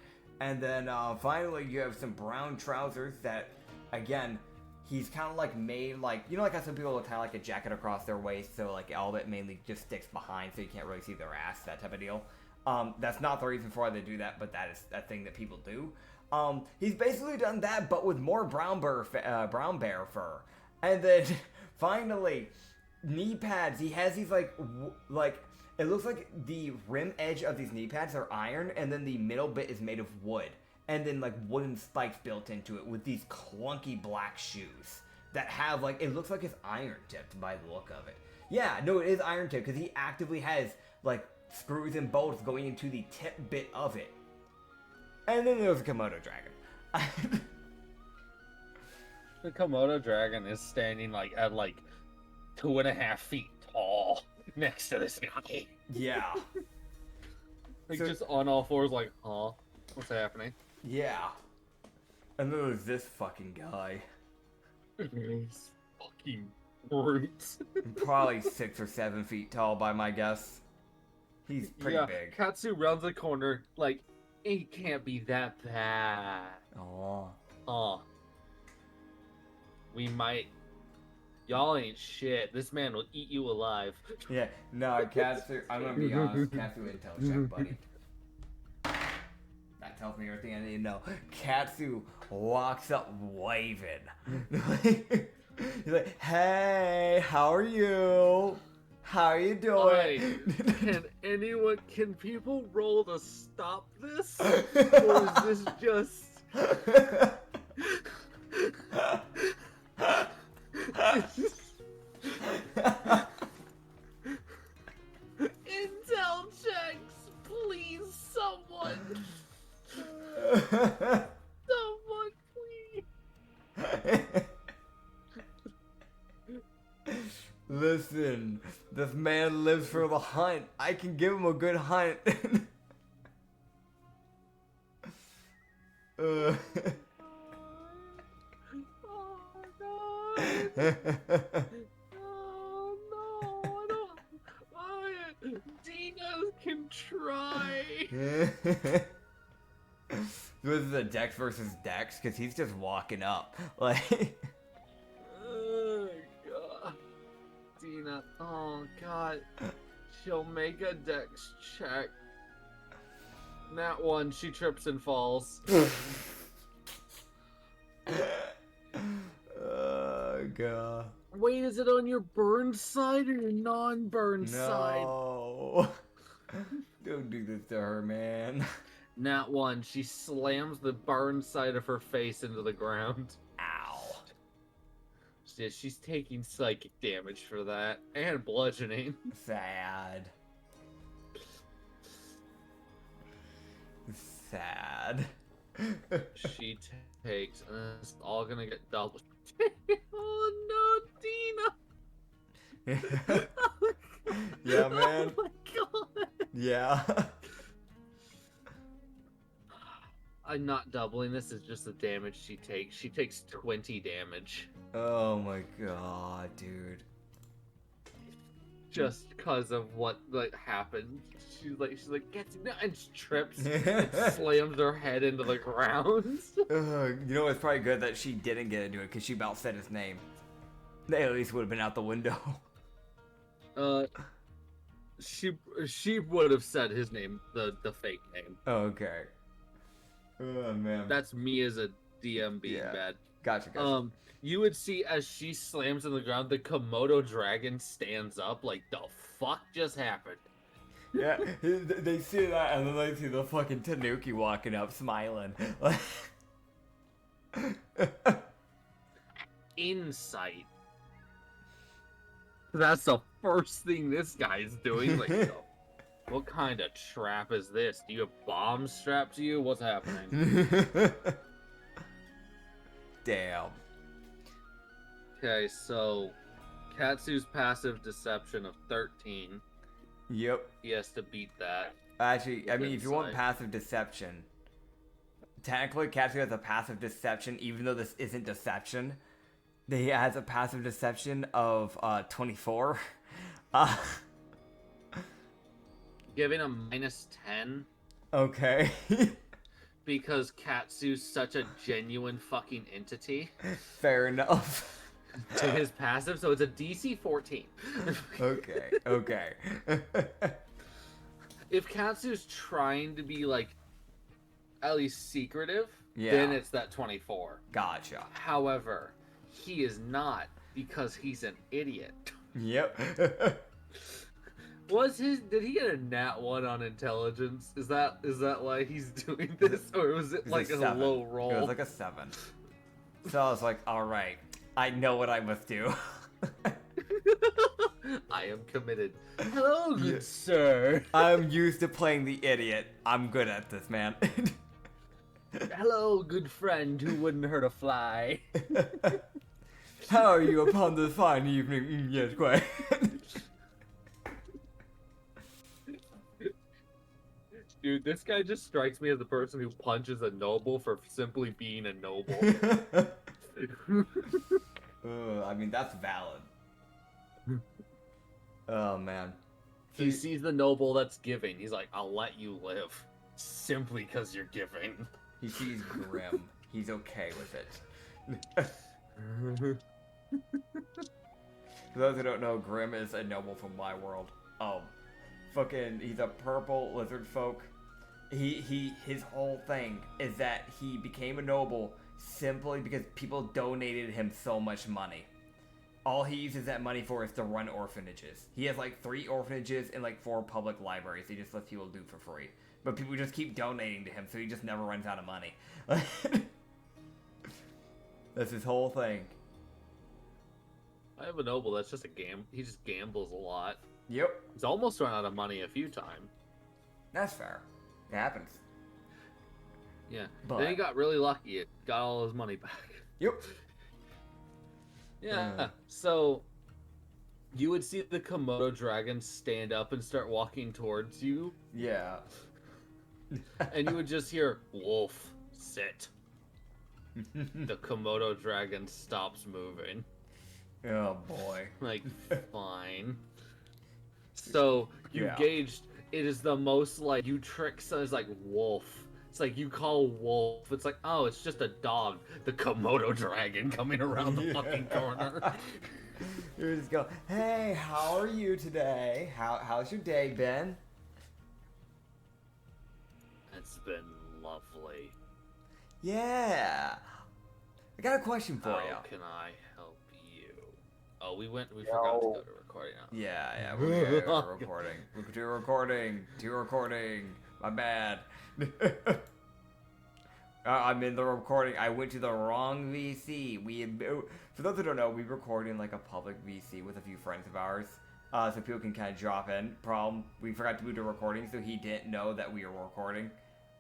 And then finally you have some brown trousers that, again, he's kind of like made like, you know, like how some people will tie like a jacket across their waist, so like all of it mainly just sticks behind so you can't really see their ass, that type of deal. That's not the reason for why they do that, but that is a thing that people do. He's basically done that, but with more brown bear fur. And then finally, knee pads. He has these like it looks like the rim edge of these knee pads are iron, and then the middle bit is made of wood. And then, like, wooden spikes built into it with these clunky black shoes that have, like, it looks like it's iron-tipped by the look of it. Yeah, no, it is iron-tipped because he actively has, like, screws and bolts going into the tip bit of it. And then there's a Komodo dragon. The Komodo dragon is standing, like, at, like, 2.5 feet tall next to this guy. Yeah. Like, so, just on all fours, like, huh? What's happening? Yeah. And then there's this fucking guy. He's fucking brutes. Probably 6 or 7 feet tall by my guess. He's pretty big. Katsu rounds the corner, like, it can't be that bad. Oh. We might. Y'all ain't shit. This man will eat you alive. Yeah, no, Katsu, I'm gonna be honest, Katsu intel check, buddy. That tells me everything I need to know. Katsu walks up waving. He's like, hey, how are you? How are you doing? Can people roll to stop this? Or is this just... Intel checks, please, someone. Someone, please. Listen, this man lives for the hunt. I can give him a good hunt. Oh, no, Dino can try. This is a Dex versus Dex because he's just walking up. Like, oh god, Dina. Oh god, she'll make a Dex check. That one, she trips and falls. Oh god. Wait, is it on your burned side or your non-burned side? No. Don't do this to her, man. Nat one, she slams the burned side of her face into the ground. Ow. She's taking psychic damage for that, and bludgeoning. Sad. Sad. She takes, and it's all gonna get doubled. Oh no, Dina! Yeah, man. Oh my god! Yeah. I'm not doubling this, it's just the damage she takes. She takes 20 damage. Oh my god, dude. Just because of what happened. She's like, gets no, and she trips and slams her head into the ground. You know, it's probably good that she didn't get into it because she about said his name. They at least would have been out the window. She would have said his name, the fake name. Okay. Oh man. That's me as a DM being bad. Gotcha. You would see as she slams on the ground, the Komodo dragon stands up like, the fuck just happened? Yeah, they see that and then they see the fucking Tanuki walking up smiling. Insight. That's the first thing this guy's doing. Like, yo, what kind of trap is this? Do you have bombs strapped to you? What's happening? Damn. Okay, so Katsu's passive deception of 13. Yep. He has to beat that. Actually, I mean, if you want passive deception, technically Katsu has a passive deception, even though this isn't deception. He has a passive deception of 24. Giving him -10. Okay. Because Katsu's such a genuine fucking entity. Fair enough. To his passive, so it's a DC 14. Okay. If Katsu's trying to be, like, at least secretive, then it's that 24. Gotcha. However, he is not, because he's an idiot. Yep. Did he get a nat 1 on intelligence? Is that why he's doing this? Or was it like a low roll? It was like a 7. So I was like, alright, I know what I must do. I am committed. Hello, good sir. I'm used to playing the idiot. I'm good at this, man. Hello, good friend who wouldn't hurt a fly. How are you upon this fine evening? Yes, quite. Dude, this guy just strikes me as the person who punches a noble for simply being a noble. I mean, that's valid. Oh, man. He sees the noble that's giving. He's like, I'll let you live. Simply because you're giving. He sees Grim. He's okay with it. For those who don't know, Grim is a noble from my world. He's a purple lizard folk. His whole thing is that he became a noble simply because people donated him so much money. All he uses that money for is to run orphanages. He has like 3 orphanages and like 4 public libraries he just lets people do for free. But people just keep donating to him, so he just never runs out of money. That's his whole thing. I have a noble that's just a he just gambles a lot. Yep. He's almost run out of money a few times. That's fair. It happens. Yeah. But then he got really lucky. It got all his money back. Yep. Yeah. So you would see the Komodo dragon stand up and start walking towards you. Yeah. And you would just hear, "Wolf, sit." The Komodo dragon stops moving. Oh boy. Like, fine. So you gauged it is the most like you trick so it's like wolf. It's like you call wolf. It's like, oh, it's just a dog. The Komodo dragon coming around the fucking corner. You just go, hey, how are you today? How's your day been? It's been lovely. Yeah. I got a question for you. How can I help you? Oh, we forgot to go to recording now. Yeah, we're recording. To recording. My bad. I'm in the recording. I went to the wrong VC. For those who don't know, we record in like a public VC with a few friends of ours, so people can kind of drop in. Problem, we forgot to move to recording, so he didn't know that we were recording.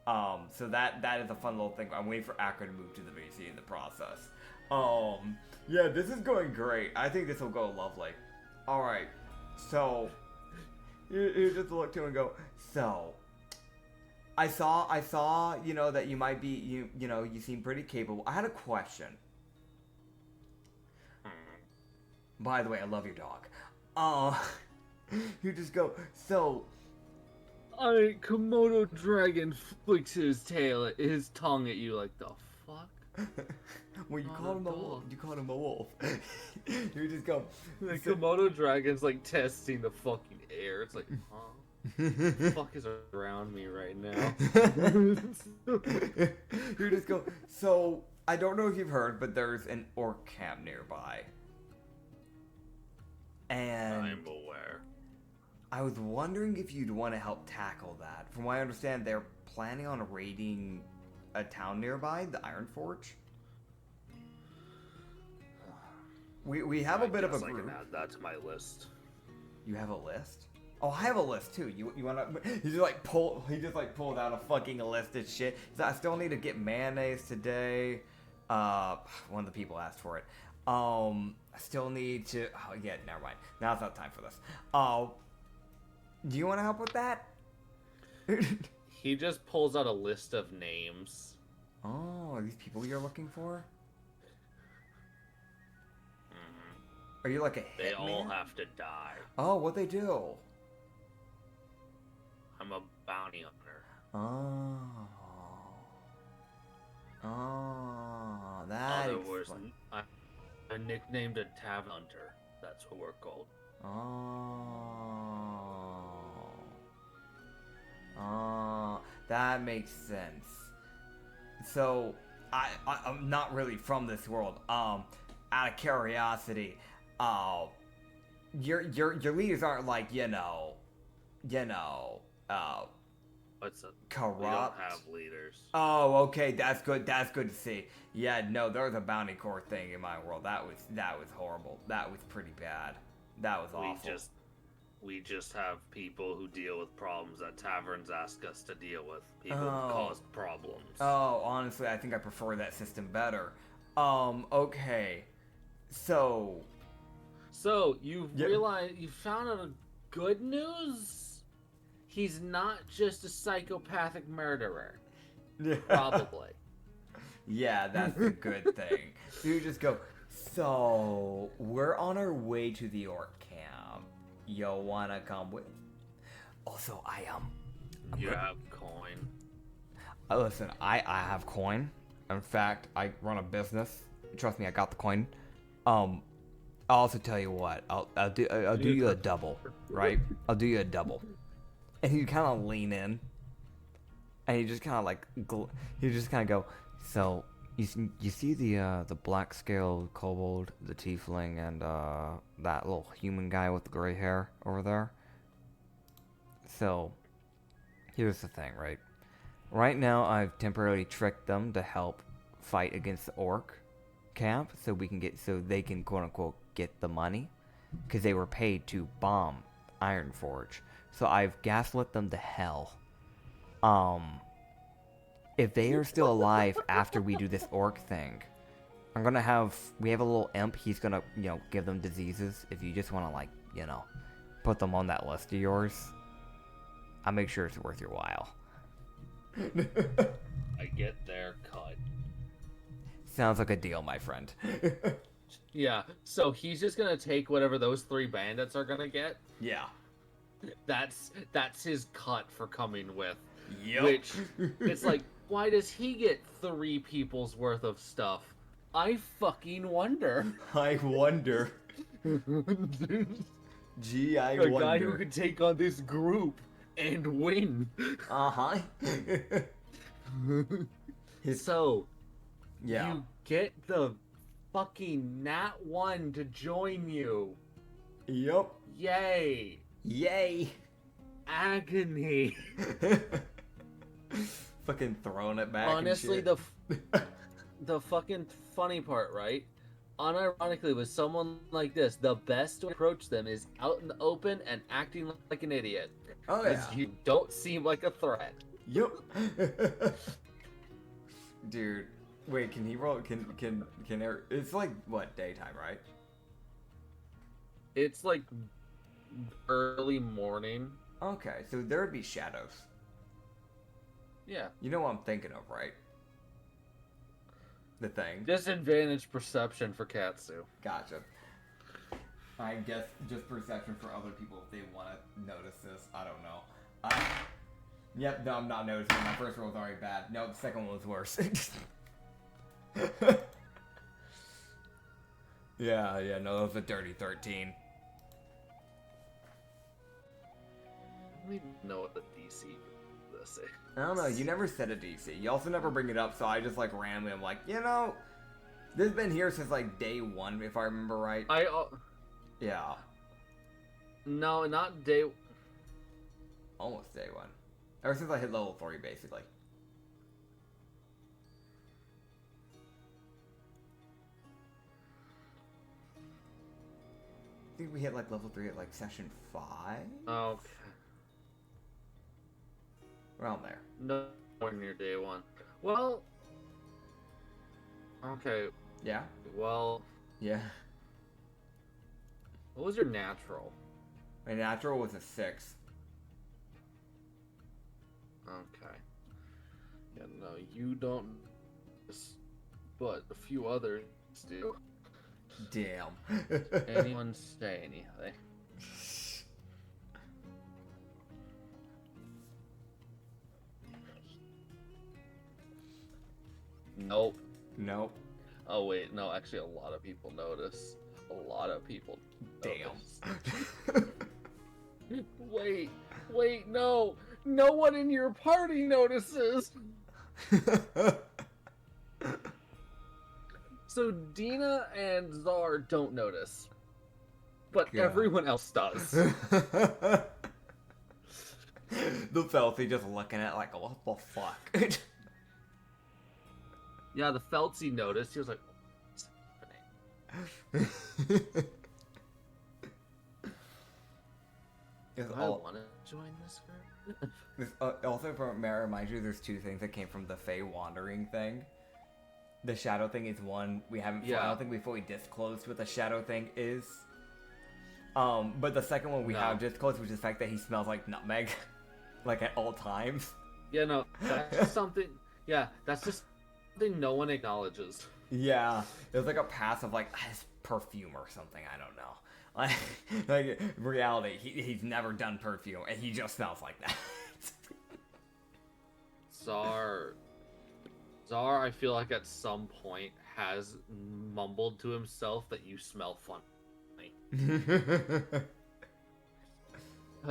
So that is a fun little thing. I'm waiting for Acrid to move to the VC in the process. Yeah, this is going great. I think this will go lovely. All right, so you just look to him and go, so. I saw, you know, that you might be, you know, you seem pretty capable. I had a question. By the way, I love your dog. You just go, so. Komodo dragon flicks his tongue at you like, the fuck? Well, you called him a wolf. You called him a wolf. You just go. The Komodo dragon's like testing the fucking air. It's like, huh? What the fuck is around me right now? You just go. So I don't know if you've heard, but there's an orc camp nearby. And I'm aware. I was wondering if you'd want to help tackle that. From what I understand, they're planning on raiding a town nearby, the Iron Forge. We have a bit of a group. I can add that to my list. You have a list? Oh, I have a list too. You wanna? He just pulled out a fucking list of shit. So I still need to get mayonnaise today. One of the people asked for it. I still need to. Oh yeah, never mind. Now it's not time for this. Do you want to help with that? He just pulls out a list of names. Oh, are these people you're looking for? Mm-hmm. Are you like a hitman? They all have to die. Oh, what they do? I'm a bounty hunter. Oh, that explains. I nicknamed a tavern hunter. That's what we're called. Oh, that makes sense. So, I'm not really from this world. Out of curiosity, your leaders aren't like What's a corrupt? We don't have leaders. Oh, okay, that's good. That's good to see. Yeah, no, there was a bounty court thing in my world. That was horrible. That was pretty bad. That was awful. We just have people who deal with problems that taverns ask us to deal with. People who cause problems. Oh, honestly, I think I prefer that system better. Okay. So you realize you found out a good news? He's not just a psychopathic murderer. Probably. Yeah, that's a good thing. So you just go, so we're on our way to the orc camp. You wanna come with? Also, you have coin. Listen, I have coin. In fact, I run a business. Trust me, I got the coin. I'll also tell you what. I'll do you a double, right? I'll do you a double. And you kind of lean in, and you just kind of go. So you see the black scaled kobold, the tiefling, and that little human guy with the gray hair over there. So here's the thing, right? Right now, I've temporarily tricked them to help fight against the orc camp, so they can quote unquote get the money, because they were paid to bomb Iron Forge. So I've gaslit them to hell. If they are still alive after we do this orc thing, we have a little imp. He's gonna, give them diseases. If you just wanna put them on that list of yours, I'll make sure it's worth your while. I get their cut. Sounds like a deal, my friend. Yeah, so he's just gonna take whatever those 3 bandits are gonna get. Yeah. That's his cut for coming with. Yep. Which, it's like, why does he get 3 people's worth of stuff? I fucking wonder. I wonder. Gee, I wonder. A guy who could take on this group and win. Uh-huh. So, yeah. you get the fucking Nat 1 to join you. Yep. Yay. Yay. Agony. Fucking throwing it back. Honestly, the fucking funny part, right? Unironically, with someone like this, the best to approach them is out in the open and acting like an idiot. Oh yeah. You don't seem like a threat. Yep. Dude, wait, can he roll? Can it's like what, daytime, right? It's like early morning. Okay, so there would be shadows. Yeah. You know what I'm thinking of, right? The thing. Disadvantage perception for Katsu. Gotcha. I guess just perception for other people if they want to notice this. I don't know. Yep, no, I'm not noticing. My first roll was already bad. No, the second one was worse. Yeah, no, that was a dirty 13. I don't even know what the DC this is. I don't know, you never said a DC. You also never bring it up, so I just like randomly, I'm like, this has been here since like day 1, if I remember right. Yeah. No, not day... Almost day 1. Ever since I hit level 3, basically. I think we hit like level 3 at like session 5? Okay. Around there. No, more near day 1. Well... Okay. Yeah? Well... Yeah. What was your natural? My natural was a 6. Okay. Yeah, no, you don't... But a few others do. Damn. Anyone say anything? Nope. Nope. Oh wait, no, actually a lot of people notice. A lot of people notice. Damn. Wait, no! No one in your party notices! So Dina and Czar don't notice. But everyone else does. The Filthy just looking at it like, what the fuck? Yeah, the Feltzy noticed. He was like, what's happening? Do I want to join this group? Also, may I remind you, there's 2 things that came from the Fey Wandering thing. The Shadow thing is one we haven't. I don't think we fully disclosed what the Shadow thing is. But the second one we have disclosed, which is the fact that he smells like nutmeg, like at all times. Yeah, no, that's just something. Yeah, that's just something no one acknowledges. Yeah, it was like a passive, like his perfume or something. I don't know. Like in reality, he's never done perfume, and he just smells like that. Czar, I feel like at some point has mumbled to himself that you smell funny. Because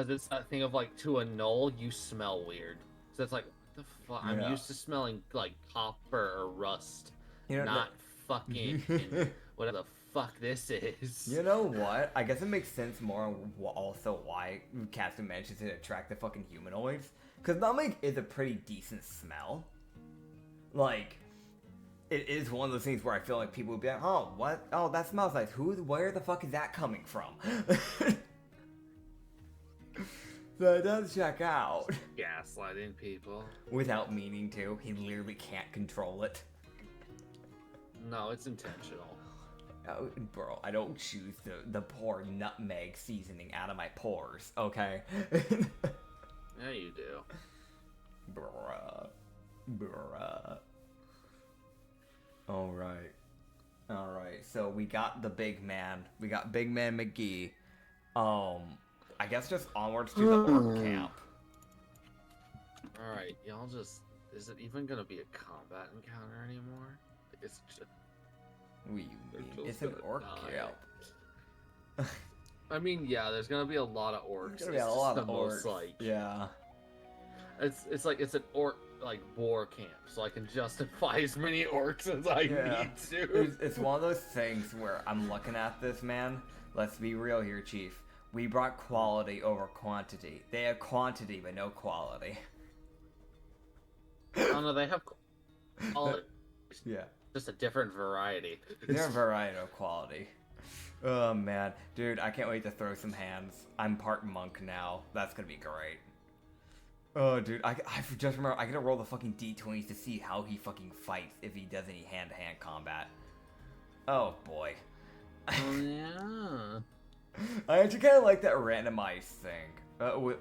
it's that thing of like, to a null, you smell weird. So it's like, what the fuck? I'm used to smelling like copper or rust, not fucking whatever the fuck this is. You know what? I guess it makes sense more also why Katsu mentions to attract the fucking humanoids. Because nutmeg is a pretty decent smell. Like, it is one of those things where I feel like people would be like, oh, what? Oh, that smells nice. Where the fuck is that coming from? So it does check out. Gaslighting people. Without meaning to. He literally can't control it. No, it's intentional. Oh, bro, I don't choose the poor nutmeg seasoning out of my pores, okay? Yeah, you do. Bruh. Alright, so we got the big man. We got Big Man McGee. I guess just onwards to the orc camp. Alright, y'all just... Is it even gonna be a combat encounter anymore? It's just... It's an orc camp. I mean, yeah, there's gonna be a lot of orcs. There's gonna be a lot of orcs. Yeah. It's like it's an orc boar camp, so I can justify as many orcs as I need to. It's one of those things where I'm looking at this, man. Let's be real here, Chief. We brought quality over quantity. They have quantity but no quality. Oh no, they have quality. Yeah. Just a different variety. Different variety of quality. Oh man, dude, I can't wait to throw some hands. I'm part monk now. That's gonna be great. Oh, dude, I just remember I gotta roll the fucking d20s to see how he fucking fights if he does any hand-to-hand combat. Oh boy. Oh yeah. I actually kind of like that randomized thing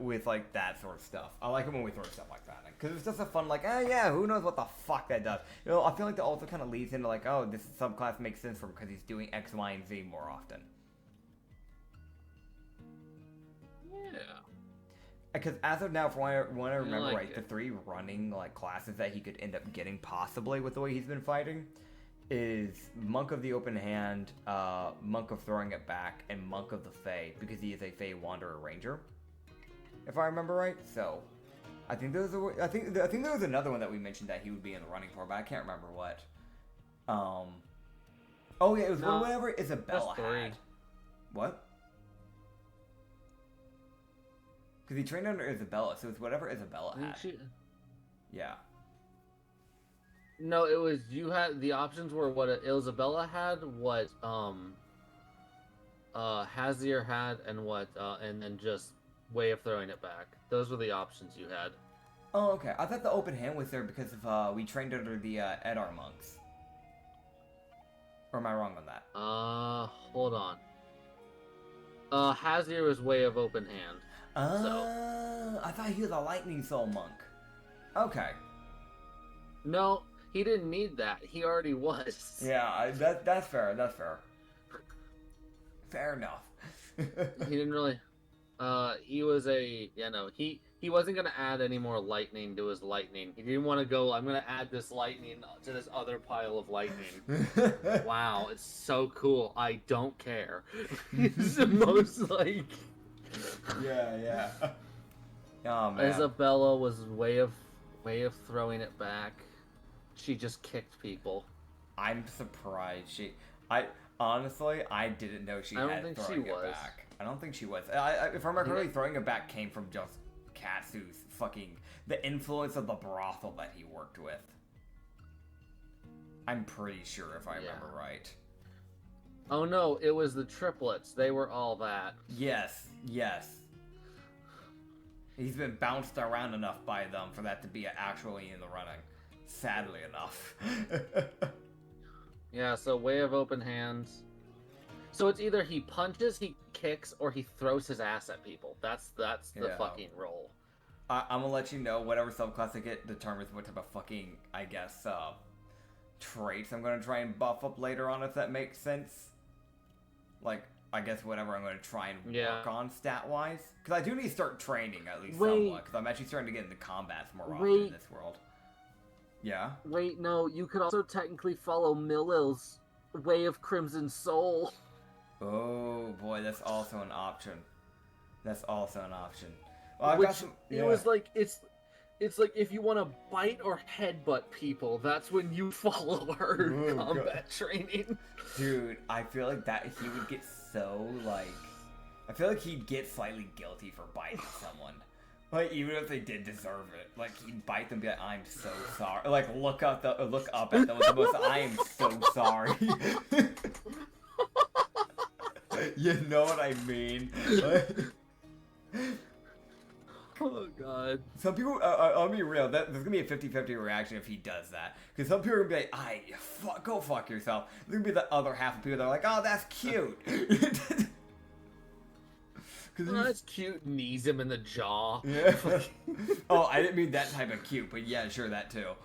with like that sort of stuff. I like it when we throw stuff like that because it's just a fun like, yeah, who knows what the fuck that does. You know, I feel like that also kind of leads into like, oh, this subclass makes sense for him because he's doing X, Y, and Z more often. Yeah. Because as of now, from what I remember, like right, the 3 running like classes that he could end up getting possibly with the way he's been fighting is Monk of the Open Hand, Monk of Throwing It Back, and Monk of the Fae, because he is a Fae Wanderer Ranger, if I remember right. So, I think there was another one that we mentioned that he would be in the running for, but I can't remember what. Oh yeah, it was whatever Isabella had. What? Because he trained under Isabella, so it's whatever Isabella had. Yeah. No, it was you had the options were what Isabella had, what Hazier had, and what and then just Way of Throwing It Back. Those were the options you had. Oh, okay. I thought the open hand was there because of we trained under the Edar monks. Or am I wrong on that? Hold on. Hazier was Way of Open Hand. I thought he was a lightning soul monk. Okay. No, he didn't need that. He already was. Yeah, that's fair. That's fair. Fair enough. He didn't really. He was a he wasn't gonna add any more lightning to his lightning. He didn't want to go. I'm gonna add this lightning to this other pile of lightning. Wow, it's so cool. I don't care. It's the most like. Yeah. Oh man. Isabella was way of throwing it back. She just kicked people. I'm surprised I honestly didn't know she had throwing it back. I don't think she was. If I remember correctly, throwing it back came from just Katsu's the influence of the brothel that he worked with. I'm pretty sure if I remember right. Oh no, it was the triplets. They were all that. Yes. He's been bounced around enough by them for that to be actually in the running. Sadly enough. Yeah, so Way of Open Hands. So it's either he punches, he kicks, or he throws his ass at people. That's the fucking roll. I'm gonna let you know whatever subclass I get determines what type of fucking, I guess, traits I'm gonna try and buff up later on, if that makes sense. Like, I guess whatever I'm gonna try and work on stat-wise. Because I do need to start training at least somewhat, because I'm actually starting to get into combats more often in this world. Yeah? Wait, no, you could also technically follow Millil's Way of Crimson Soul. Oh boy, that's also an option. Well, it was like it's like if you want to bite or headbutt people, that's when you follow her combat training. Dude, I feel like that he would get so like, I feel like he'd get slightly guilty for biting someone. Like, even if they did deserve it, like he'd bite them and be like, "I'm so sorry." Like look up at them with the most, "I am so sorry." You know what I mean? Oh god. Some people, I'll be real, there's gonna be a 50-50 reaction if he does that. Because some people are gonna be like, go fuck yourself. There's gonna be the other half of people that are like, "Oh, that's cute." That's cute. Knees him in the jaw. Yeah. Oh, I didn't mean that type of cute, but yeah, sure, that too.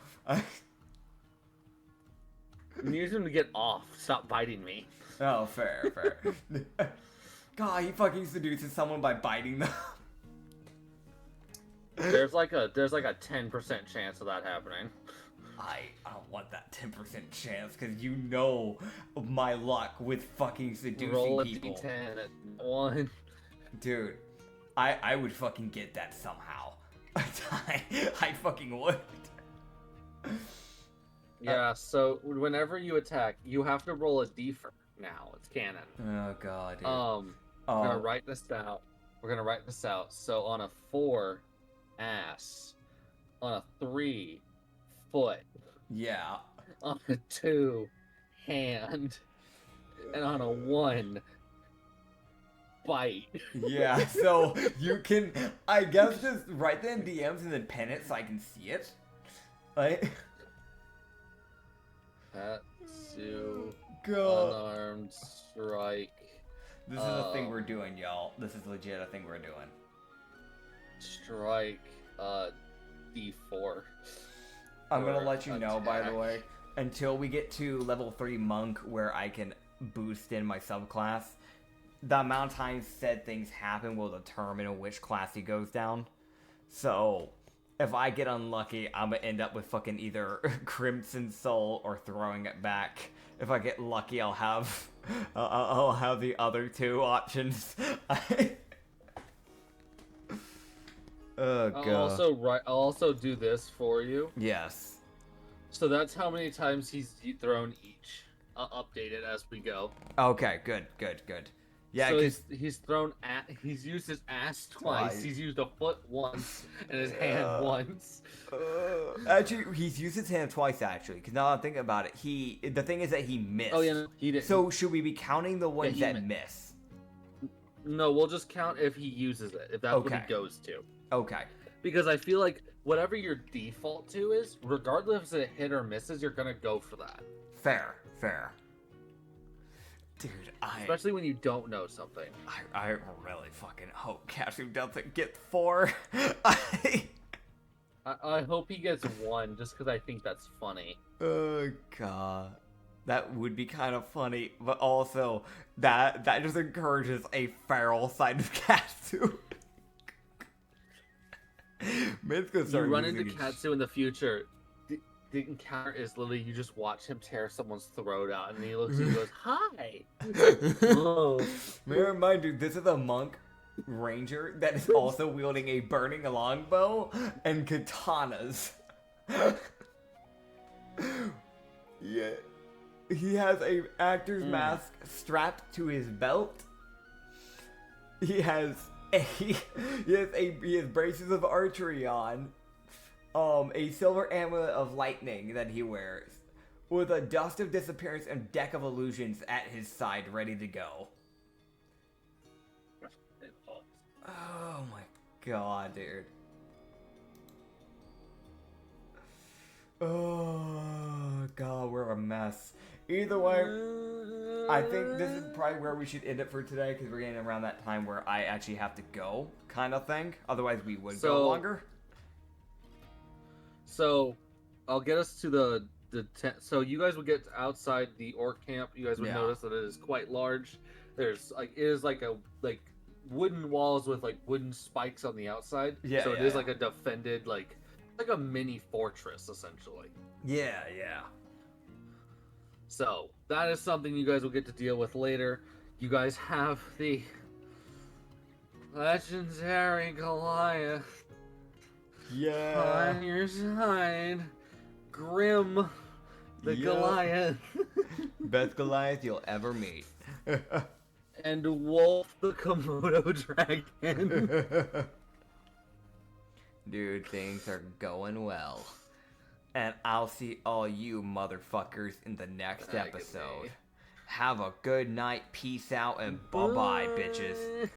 Knees him to get off. Stop biting me. Oh, fair. God, he fucking seduces someone by biting them. There's like a 10% chance of that happening. I don't want that 10% chance, because you know my luck with fucking seducing Roll a people. D10 at 1. Dude, I would fucking get that somehow. I fucking would. Yeah, so whenever you attack, you have to roll a d4 now. It's canon. Oh god, dude. We're gonna write this out. So on a 4, ass. On a 3, foot. Yeah. On a 2, hand. And on a 1, bite. Yeah, so you can, I guess, just write them DMs and then pin it so I can see it. Like, Katsu, God. unarmed strike. This is a thing we're doing, y'all. This is legit a thing we're doing. Strike, D4. I'm gonna let you know, by the way, until we get to level 3 monk, where I can boost in my subclass, the amount of times said things happen will determine which class he goes down. So, if I get unlucky, I'm gonna end up with fucking either Crimson Soul or throwing it back. If I get lucky, I'll have the other two options. Oh god. I'll also do this for you. Yes. So that's how many times he's thrown each. I'll update it as we go. Okay, good. Yeah, so he's used his ass twice. He's used a foot once and his hand once. Actually, he's used his hand twice. Actually, because now I'm thinking about it, the thing is that he missed. Oh yeah, no, he didn't. So should we be counting the ones that miss? No, we'll just count if he uses it. If that's what he goes to. Okay. Because I feel like whatever your default to is, regardless if it hit or misses, you're gonna go for that. Fair. Dude, especially when you don't know something. I really fucking hope Katsu doesn't get 4. I hope he gets 1, just because I think that's funny. Oh god, that would be kind of funny, but also that just encourages a feral side of Katsu. You run into Katsu in the future. The encounter is literally you just watch him tear someone's throat out, and he looks and he goes, "Hi." Oh. May I remind you, this is a monk ranger that is also wielding a burning longbow and katanas. Yeah, he has a actor's mask strapped to his belt. He has braces of archery on. A silver amulet of lightning that he wears, with a dust of disappearance and deck of illusions at his side, ready to go. Oh my god, dude. Oh god, we're a mess. Either way, I think this is probably where we should end it for today, because we're getting around that time where I actually have to go, kind of thing. Otherwise, we would go longer. So, I'll get us to the tent. So you guys would get outside the orc camp. You guys would notice that it is quite large. There's it is like wooden walls with wooden spikes on the outside. Yeah. So it is like a defended like a mini fortress essentially. Yeah. So that is something you guys will get to deal with later. You guys have the legendary Goliath. Yeah. On your side, Grim, the Goliath. Best Goliath you'll ever meet. And Wolf, the Komodo dragon. Dude, things are going well. And I'll see all you motherfuckers in the next episode. Have a good night, peace out, and bye-bye, bitches.